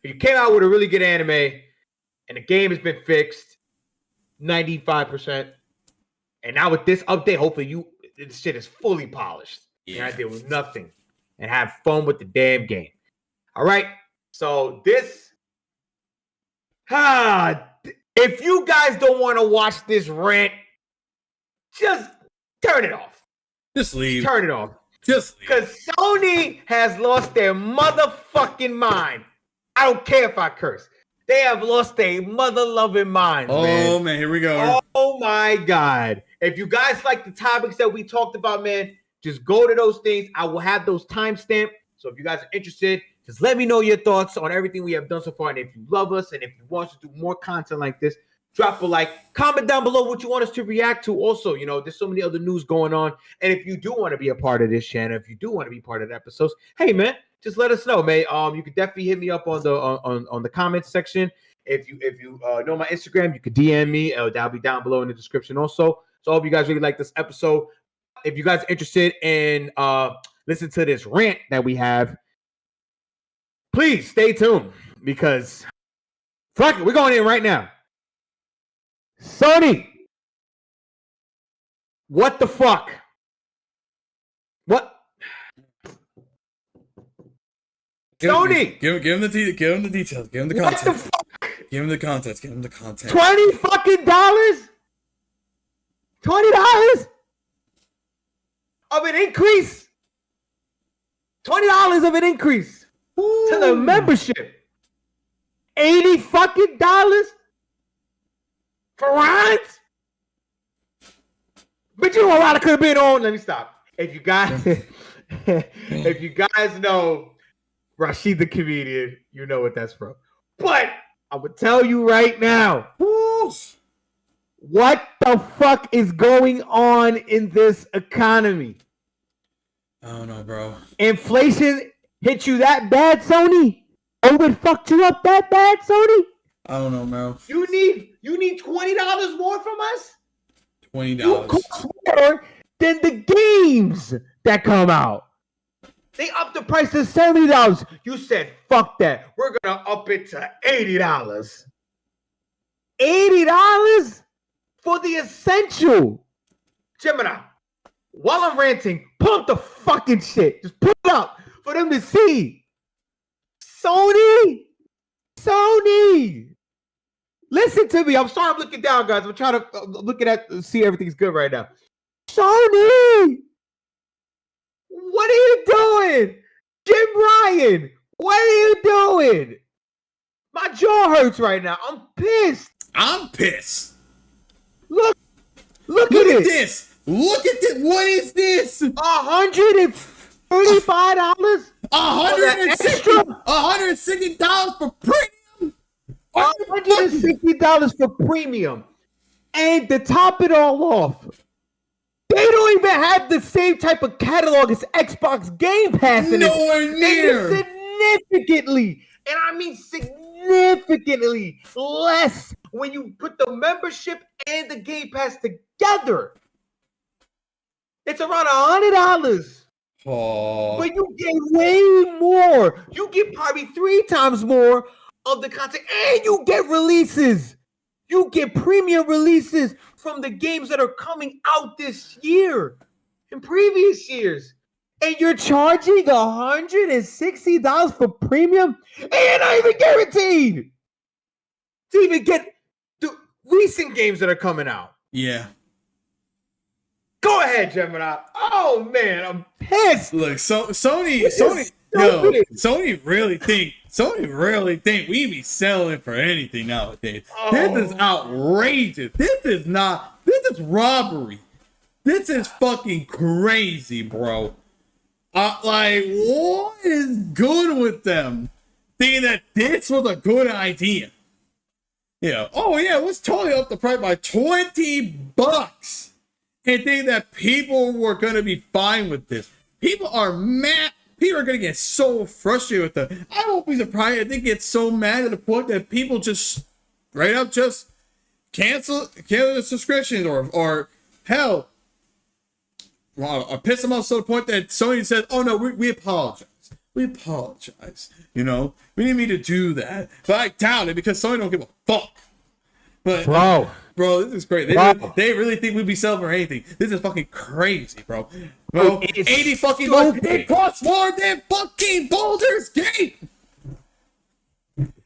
If you came out with a really good anime, and the game has been fixed 95%, and now with this update, hopefully this shit is fully polished. And I deal with nothing and have fun with the damn game. All right. So if you guys don't want to watch this rant, just turn it off. Just leave. Turn it off. Just leave. Because Sony has lost their motherfucking mind. I don't care if I curse. They have lost their mother-loving minds, man. Man, here we go. Oh, my God. If you guys like the topics that we talked about, man, just go to those things. I will have those timestamped. So if you guys are interested, just let me know your thoughts on everything we have done so far. And if you love us and if you want us to do more content like this, drop a like. Comment down below what you want us to react to. Also, there's so many other news going on. And if you do want to be a part of this channel, if you do want to be part of the episodes, hey, man, just let us know, man. You can definitely hit me up on the comments section. If you know my Instagram, you can DM me. That'll be down below in the description also. So I hope you guys really like this episode. If you guys are interested in listen to this rant that we have, please stay tuned because fuck it, we're going in right now. Sony, what the fuck? What? Sony, give him the details. Give him the content. What the fuck? Give him the content. Give him the content. $20 fucking dollars. $20 of an increase. $20 of an increase to the membership. $80 fucking dollars for rides. But you know what I could have been on. Let me stop. If you guys know Rashid the comedian, you know what that's from. But I would tell you right now, what the fuck is going on in this economy? I don't know, bro. Inflation hit you that bad, Sony? COVID fucked you up that bad, Sony? I don't know, bro. You need $20 more from us? $20. You cost more than the games that come out. They upped the price to $70. You said, fuck that. We're going to up it to $80. $80 for the essential. Gemini, while I'm ranting, pump the fucking shit. Just put it up for them to see. Sony. Listen to me. I'm sorry I'm looking down, guys. I'm trying to look at see everything's good right now. Sony. What are you doing? Jim Ryan, what are you doing? My jaw hurts right now. I'm pissed. Look at this. Look at this. What is this? $135? $160 for premium? $160 for premium. And to top it all off, they don't even have the same type of catalog as Xbox Game Pass in Nowhere near. Significantly, and I mean significantly less when you put the membership and the Game Pass together. It's around $100. Oh. But you get way more. You get probably 3 times more of the content, and you get releases. You get premium releases from the games that are coming out this year and previous years. And you're charging $160 for premium, and you're not even guaranteed to even get the recent games that are coming out. Yeah. Go ahead, Gemini. Oh man, I'm pissed. Look, Sony really think we be selling for anything nowadays. Oh. This is outrageous. This is robbery. This is fucking crazy, bro. Like, what is good with them? Thinking that this was a good idea. Yeah. Oh yeah, let's totally up the price by $20. And think that people were gonna be fine with this. People are mad. People are gonna get so frustrated with them. I won't be surprised if they get so mad to the point that people just straight up just cancel the subscriptions or hell, or piss them off to the point that Sony says, "Oh no, we apologize. We apologize. You know, we didn't mean to do that." But I doubt it because Sony don't give a fuck. But bro, this is great. They really think we'd be selling for anything. This is fucking crazy, bro. Bro, 80 fucking bucks. It costs more than fucking Baldur's Gate.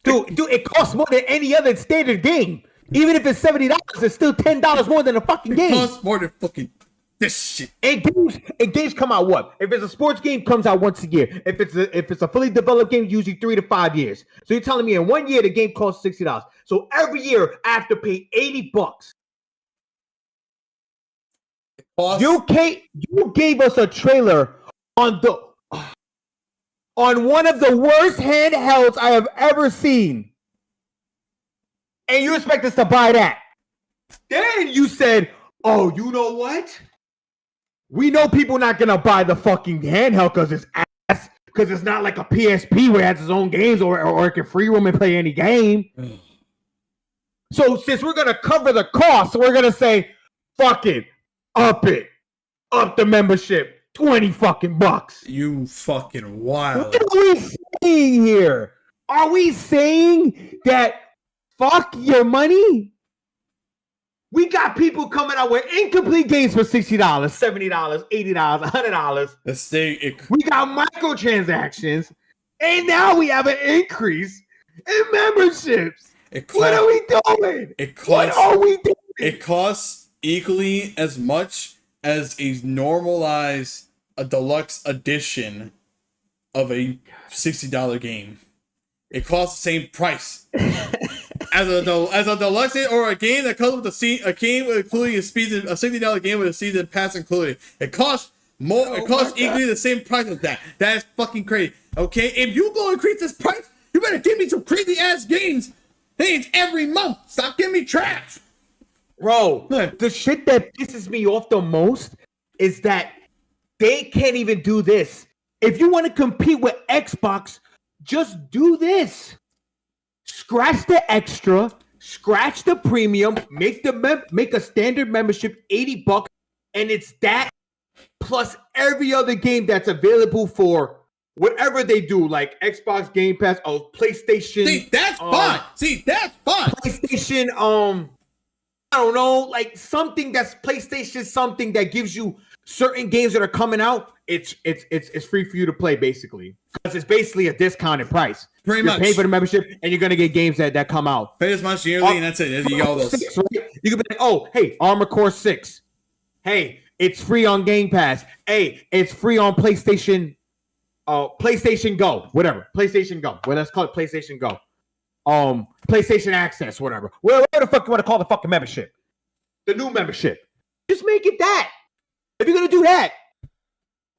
Dude, it costs more than any other standard game. Even if it's $70, it's still $10 more than a fucking game. It costs more than fucking this shit. And games come out what? If it's a sports game, comes out once a year. If it's a fully developed game, usually 3 to 5 years. So you're telling me in 1 year the game costs $60. So every year I have to pay $80. You gave us a trailer on one of the worst handhelds I have ever seen, and you expect us to buy that. Then you said, "Oh, you know what? We know people not gonna buy the fucking handheld because it's ass, because it's not like a PSP where it has its own games or it can free roam and play any game." So since we're gonna cover the cost, we're gonna say, "Fuck it, up the membership, $20 You fucking wild. What are we saying here? Are we saying that fuck your money? We got people coming out with incomplete games for $60, $70, $80, $100. We got microtransactions, and now we have an increase in memberships. What are we doing? What are we doing? It costs equally as much as a deluxe edition of a $60 game. It costs the same price as a deluxe or a game that comes with a game including a $60 game with a season pass included. It costs more. It costs equally the same price as that. That is fucking crazy. Okay, if you go increase this price, you better give me some crazy ass games every month. Stop giving me trash. Bro, the shit that pisses me off the most is that they can't even do this. If you want to compete with Xbox, just do this. Scratch the extra, scratch the premium, make a standard membership $80, and it's that plus every other game that's available for whatever they do, like Xbox Game Pass or PlayStation. See, that's fine. PlayStation, I don't know, like something that's PlayStation, something that gives you certain games that are coming out. It's free for you to play, basically, because it's basically a discounted price. Pretty you're much. paying for the membership, and you're gonna get games that come out. Pay as much yearly, and that's it. You got all those. 6, right? You can be like, oh, hey, Armor Core 6. Hey, it's free on Game Pass. Hey, it's free on PlayStation. PlayStation Go, whatever. PlayStation Go. Well, let's call it PlayStation Go. PlayStation Access, whatever. Whatever the fuck you want to call the fucking membership. The new membership. Just make it that. If you're gonna do that,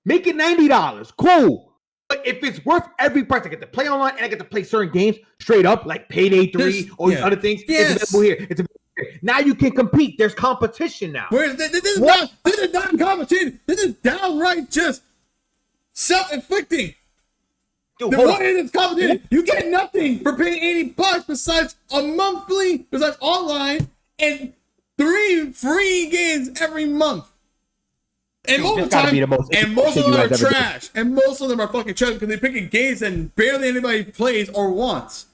make it $90. Cool. But if it's worth every price, I get to play online and I get to play certain games straight up, like Payday 3 or these other things. Yes. It's available here. It's available here. Now you can compete. There's competition now. Whereas this is not competition. This is downright just self-inflicting. Dude, the one is competition. You get nothing for paying $80 besides besides online, and 3 free games every month. And most of the time, most of them are trash. And most of them are fucking trash because they're picking games that barely anybody plays or wants.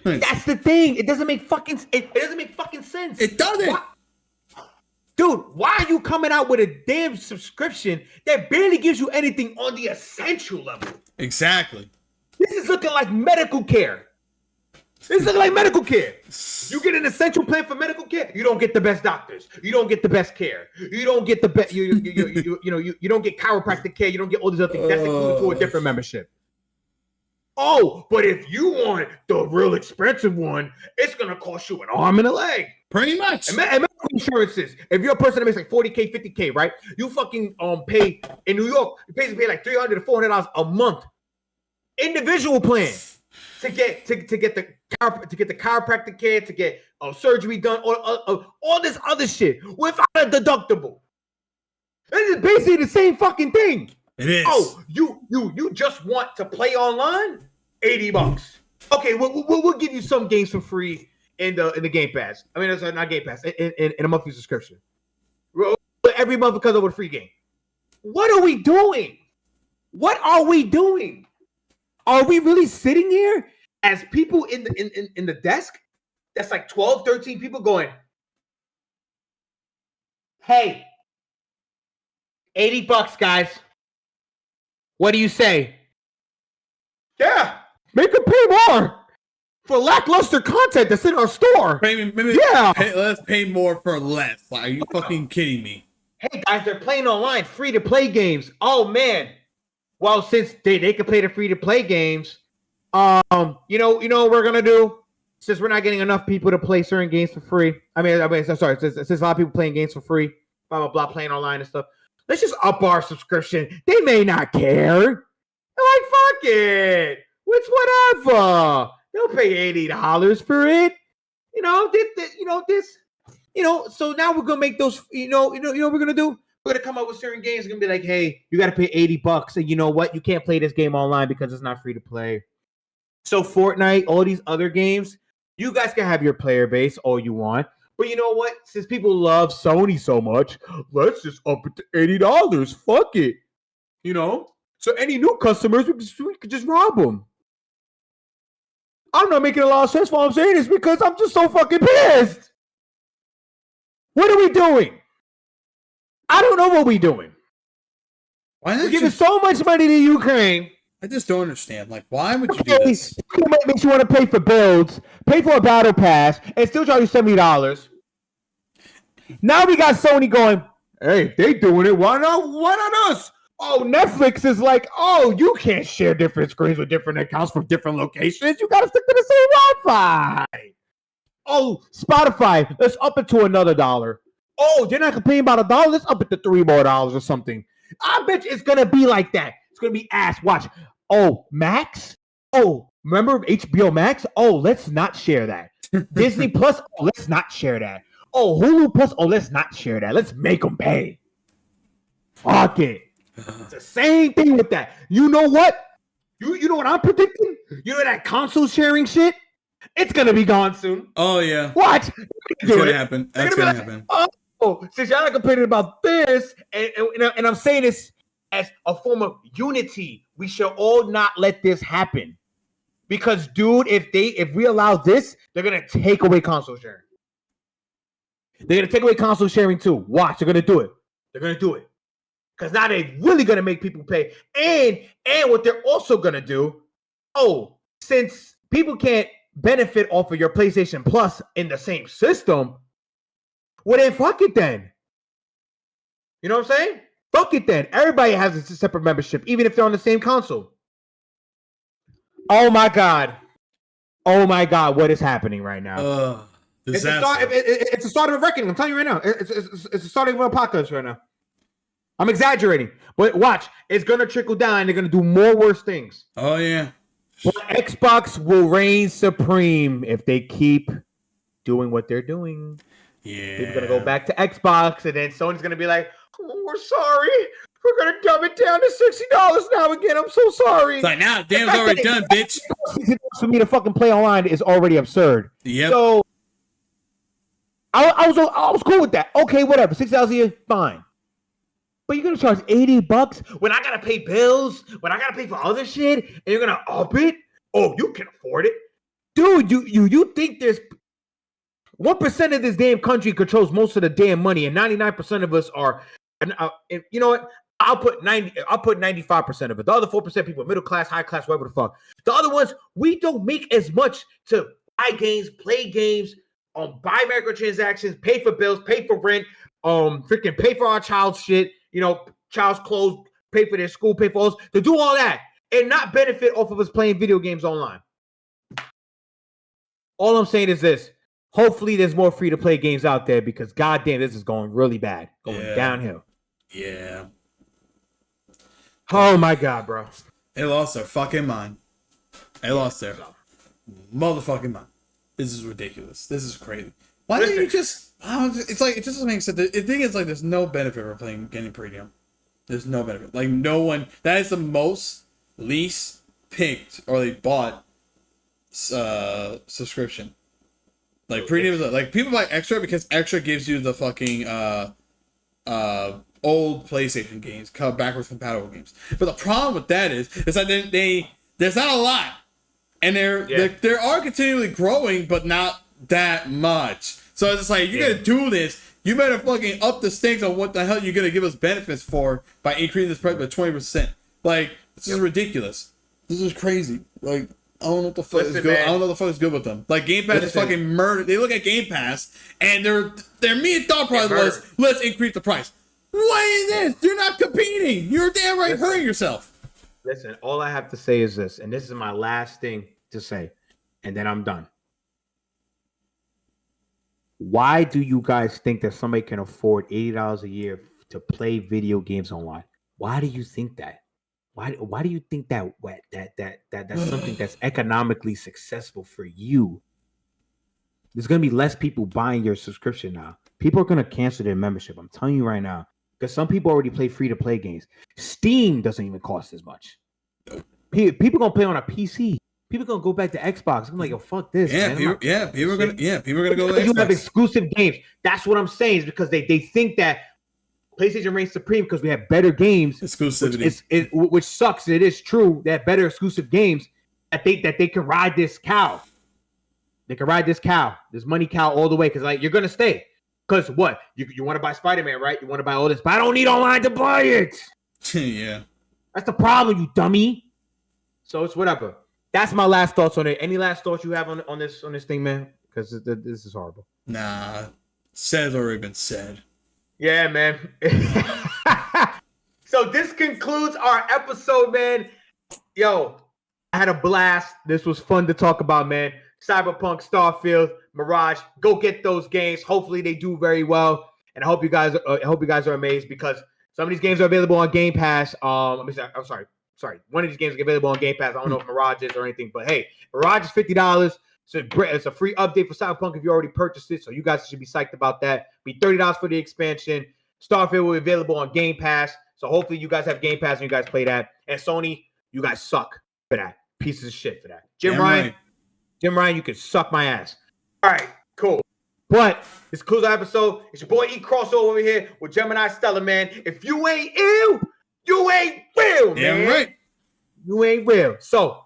That's the thing. It doesn't make fucking sense. It doesn't. Dude, why are you coming out with a damn subscription that barely gives you anything on the essential level? Exactly. This is looking like medical care. You get an essential plan for medical care. You don't get the best doctors. You don't get the best care. You don't get the best. You don't get chiropractic care. You don't get all these other things. That's included to a different membership. Oh, but if you want the real expensive one, it's gonna cost you an arm and a leg. Pretty much. And medical insurances. If you're a person that makes like 40K, 50K, right? You fucking pay in New York. You pay like $300 to $400 a month. Individual plan to get the chiropractic care, to get surgery done, or all this other shit without a deductible. This is basically the same fucking thing. It is. Oh, you just want to play online? $80. Okay, we'll give you some games for free in the Game Pass. I mean, it's not Game Pass, in a monthly subscription. Every month because of a free game. What are we doing? Are we really sitting here as people in the desk? That's like 12, 13 people going, hey, $80, guys. What do you say? Yeah, make them pay more for lackluster content that's in our store. Let's pay more for less. Like, are you fucking kidding me? Hey guys, they're playing online, free to play games. Oh man. Well, since they can play the free to play games, you know what we're gonna do? Since we're not getting enough people to play certain games for free. Since a lot of people playing games for free, blah blah blah, playing online and stuff. Let's just up our subscription. They may not care. They're like, fuck it. It's whatever. They'll pay $80 for it. So now we're gonna make those. You know what we're gonna do? We're gonna come up with certain games. It's gonna be like, hey, you gotta pay $80, and you know what? You can't play this game online because it's not free to play. So Fortnite, all these other games, you guys can have your player base all you want. But you know what? Since people love Sony so much, let's just up it to $80. Fuck it. So any new customers, we could just rob them. I'm not making a lot of sense while I'm saying this because I'm just so fucking pissed. What are we doing? I don't know what we're doing. We're giving so much money to Ukraine. I just don't understand. Like, why would you do this? It makes you want to pay for builds, pay for a battle pass, and still charge you $70. Now we got Sony going, hey, they doing it. Why not us? Oh, Netflix is like, oh, you can't share different screens with different accounts from different locations. You got to stick to the same Wi-Fi. Oh, Spotify, let's up it to another $1. Oh, they're not complaining about $1. Let's up it to $3 more or something. I bet you it's going to be like that. It's going to be ass. Watch. Oh, Max? Oh, remember HBO Max? Oh, let's not share that. Disney Plus? Oh, let's not share that. Oh, Hulu Plus? Oh, let's not share that. Let's make them pay. Fuck it. It's the same thing with that. You know what? You know what I'm predicting? You know that console sharing shit? It's going to be gone soon. Oh, yeah. Watch. It's going to happen. That's going to happen. Oh, since y'all are complaining about this, and I'm saying this as a form of unity We should all not let this happen. Because, dude, if we allow this, they're gonna take away console sharing. They're gonna take away console sharing too. Watch, they're gonna do it. They're gonna do it. Because now they're really gonna make people pay. And what they're also gonna do, since people can't benefit off of your PlayStation Plus in the same system, well then fuck it then. You know what I'm saying? Fuck it then. Everybody has a separate membership, even if they're on the same console. Oh my god, what is happening right now? It's the start of a reckoning. I'm telling you right now. It's the start of a apocalypse right now. I'm exaggerating, but watch. It's gonna trickle down. They're gonna do more worse things. Oh yeah. But Xbox will reign supreme if they keep doing what they're doing. Yeah. People are gonna go back to Xbox, and then Sony's gonna be like, "Oh, we're sorry. We're gonna dumb it down to $60 now again. I'm so sorry." It's like, now the game's already done, bitch. For me to fucking play online is already absurd. Yep. So I was cool with that. Okay, whatever. $6 a year, fine. But you're gonna charge $80 when I gotta pay bills, when I gotta pay for other shit, and you're gonna up it? Oh, you can afford it, dude. You think there's 1% of this damn country controls most of the damn money, and 99% of us are. And you know what? I'll put 95% of it. The other 4% people, middle class, high class, whatever the fuck. The other ones, we don't make as much to buy games, play games, buy microtransactions, pay for bills, pay for rent, freaking pay for our child's shit. You know, child's clothes, pay for their school, pay for us, to do all that and not benefit off of us playing video games online. All I'm saying is this. Hopefully there's more free-to-play games out there because goddamn, this is going really bad. Going downhill. Yeah. Oh my god, bro. They lost their fucking mind. They lost their motherfucking mind. This is ridiculous. This is crazy. Why don't you just... it's like, it just doesn't make sense. The thing is, like, there's no benefit for getting premium. There's no benefit. Like, no one... That is the most least picked or they bought subscription. Like, premium is... Like, people buy Extra because Extra gives you the fucking old PlayStation games, backwards compatible games. But the problem with that is that there's not a lot. And they are continually growing, but not that much. So it's just like, you're going to do this, you better fucking up the stakes on what the hell you're going to give us benefits for by increasing this price by 20%. Like, this is ridiculous. This is crazy. Like, I don't know what the fuck is good. Man. I don't know what the fuck is good with them. Like, Game Pass is fucking murder. They look at Game Pass, and their immediate thought process was, let's increase the price. What is this? You're not competing. You're damn right hurting yourself. Listen, all I have to say is this, and this is my last thing to say, and then I'm done. Why do you guys think that somebody can afford $80 a year to play video games online? Why do you think that? Why do you think that's something that's economically successful for you? There's gonna be less people buying your subscription now. People are gonna cancel their membership. I'm telling you right now, because some people already play free-to-play games. Steam doesn't even cost as much. People gonna play on a PC. People gonna go back to Xbox. I'm like, yo, fuck this. Yeah, man. People are gonna go to Xbox. You have exclusive games. That's what I'm saying. Is because they think that PlayStation reigns supreme because we have better games. Exclusivity, which sucks. It is true that better exclusive games that they can ride this cow. They can ride this cow, this money cow all the way. Because like you're gonna stay. Because what you want to buy Spider-Man, right? You want to buy all this, but I don't need online to buy it. Yeah, that's the problem, you dummy. So it's whatever. That's my last thoughts on it. Any last thoughts you have on this thing, man? Because this is horrible. Nah, said's already been said. Yeah, man. So this concludes our episode, man. Yo, I had a blast. This was fun to talk about, man. Cyberpunk, Starfield, Mirage. Go get those games. Hopefully they do very well. And I hope you guys are amazed because some of these games are available on Game Pass. I'm sorry. One of these games is available on Game Pass. I don't know if Mirage is or anything, but hey, Mirage is $50. So it's a free update for Cyberpunk if you already purchased it. So you guys should be psyched about that. Be $30 for the expansion. Starfield will be available on Game Pass. So hopefully you guys have Game Pass and you guys play that. And Sony, you guys suck for that. Pieces of shit for that. Jim Ryan, you can suck my ass. All right, cool. But this concludes our episode. It's your boy Ecrossover over here with Gemini Stelar, man. If you ain't ill, you ain't real, man. Damn right. You ain't real. So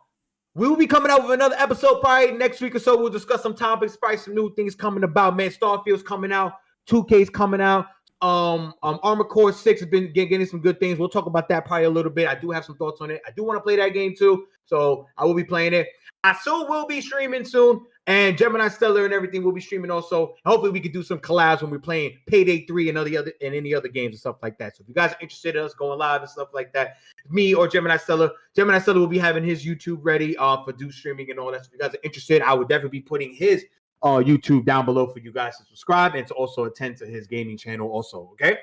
we will be coming out with another episode probably next week or so. We'll discuss some topics, probably some new things coming about. Man, Starfield's coming out. 2K's coming out. Armored Core 6 has been getting some good things. We'll talk about that probably a little bit. I do have some thoughts on it. I do want to play that game too, so I will be playing it. I soon will be streaming soon, and Gemini, Stelar, and everything will be streaming also. Hopefully, we can do some collabs when we're playing Payday 3 and any other games and stuff like that. So if you guys are interested in us going live and stuff like that, me or Gemini Stelar will be having his YouTube ready for do streaming and all that. So if you guys are interested, I would definitely be putting his YouTube down below for you guys to subscribe and to also attend to his gaming channel also. Okay,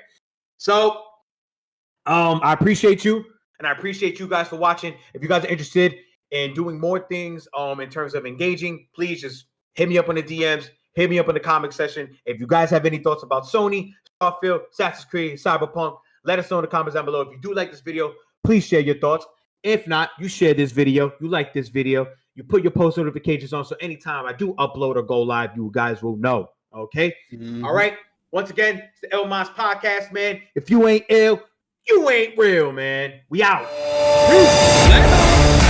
so I appreciate you, and I appreciate you guys for watching. If you guys are interested in doing more things in terms of engaging, please just hit me up on the DMs, hit me up in the comment section. If you guys have any thoughts about Sony, Starfield, Assassin's Creed, Cyberpunk, let us know in the comments down below. If you do like this video, please share your thoughts. If not, you share this video, you like this video, you put your post notifications on, so anytime I do upload or go live, you guys will know. Okay? All right. Once again, it's the ILLMINDZ podcast, man. If you ain't ill, you ain't real, man. We out. Peace.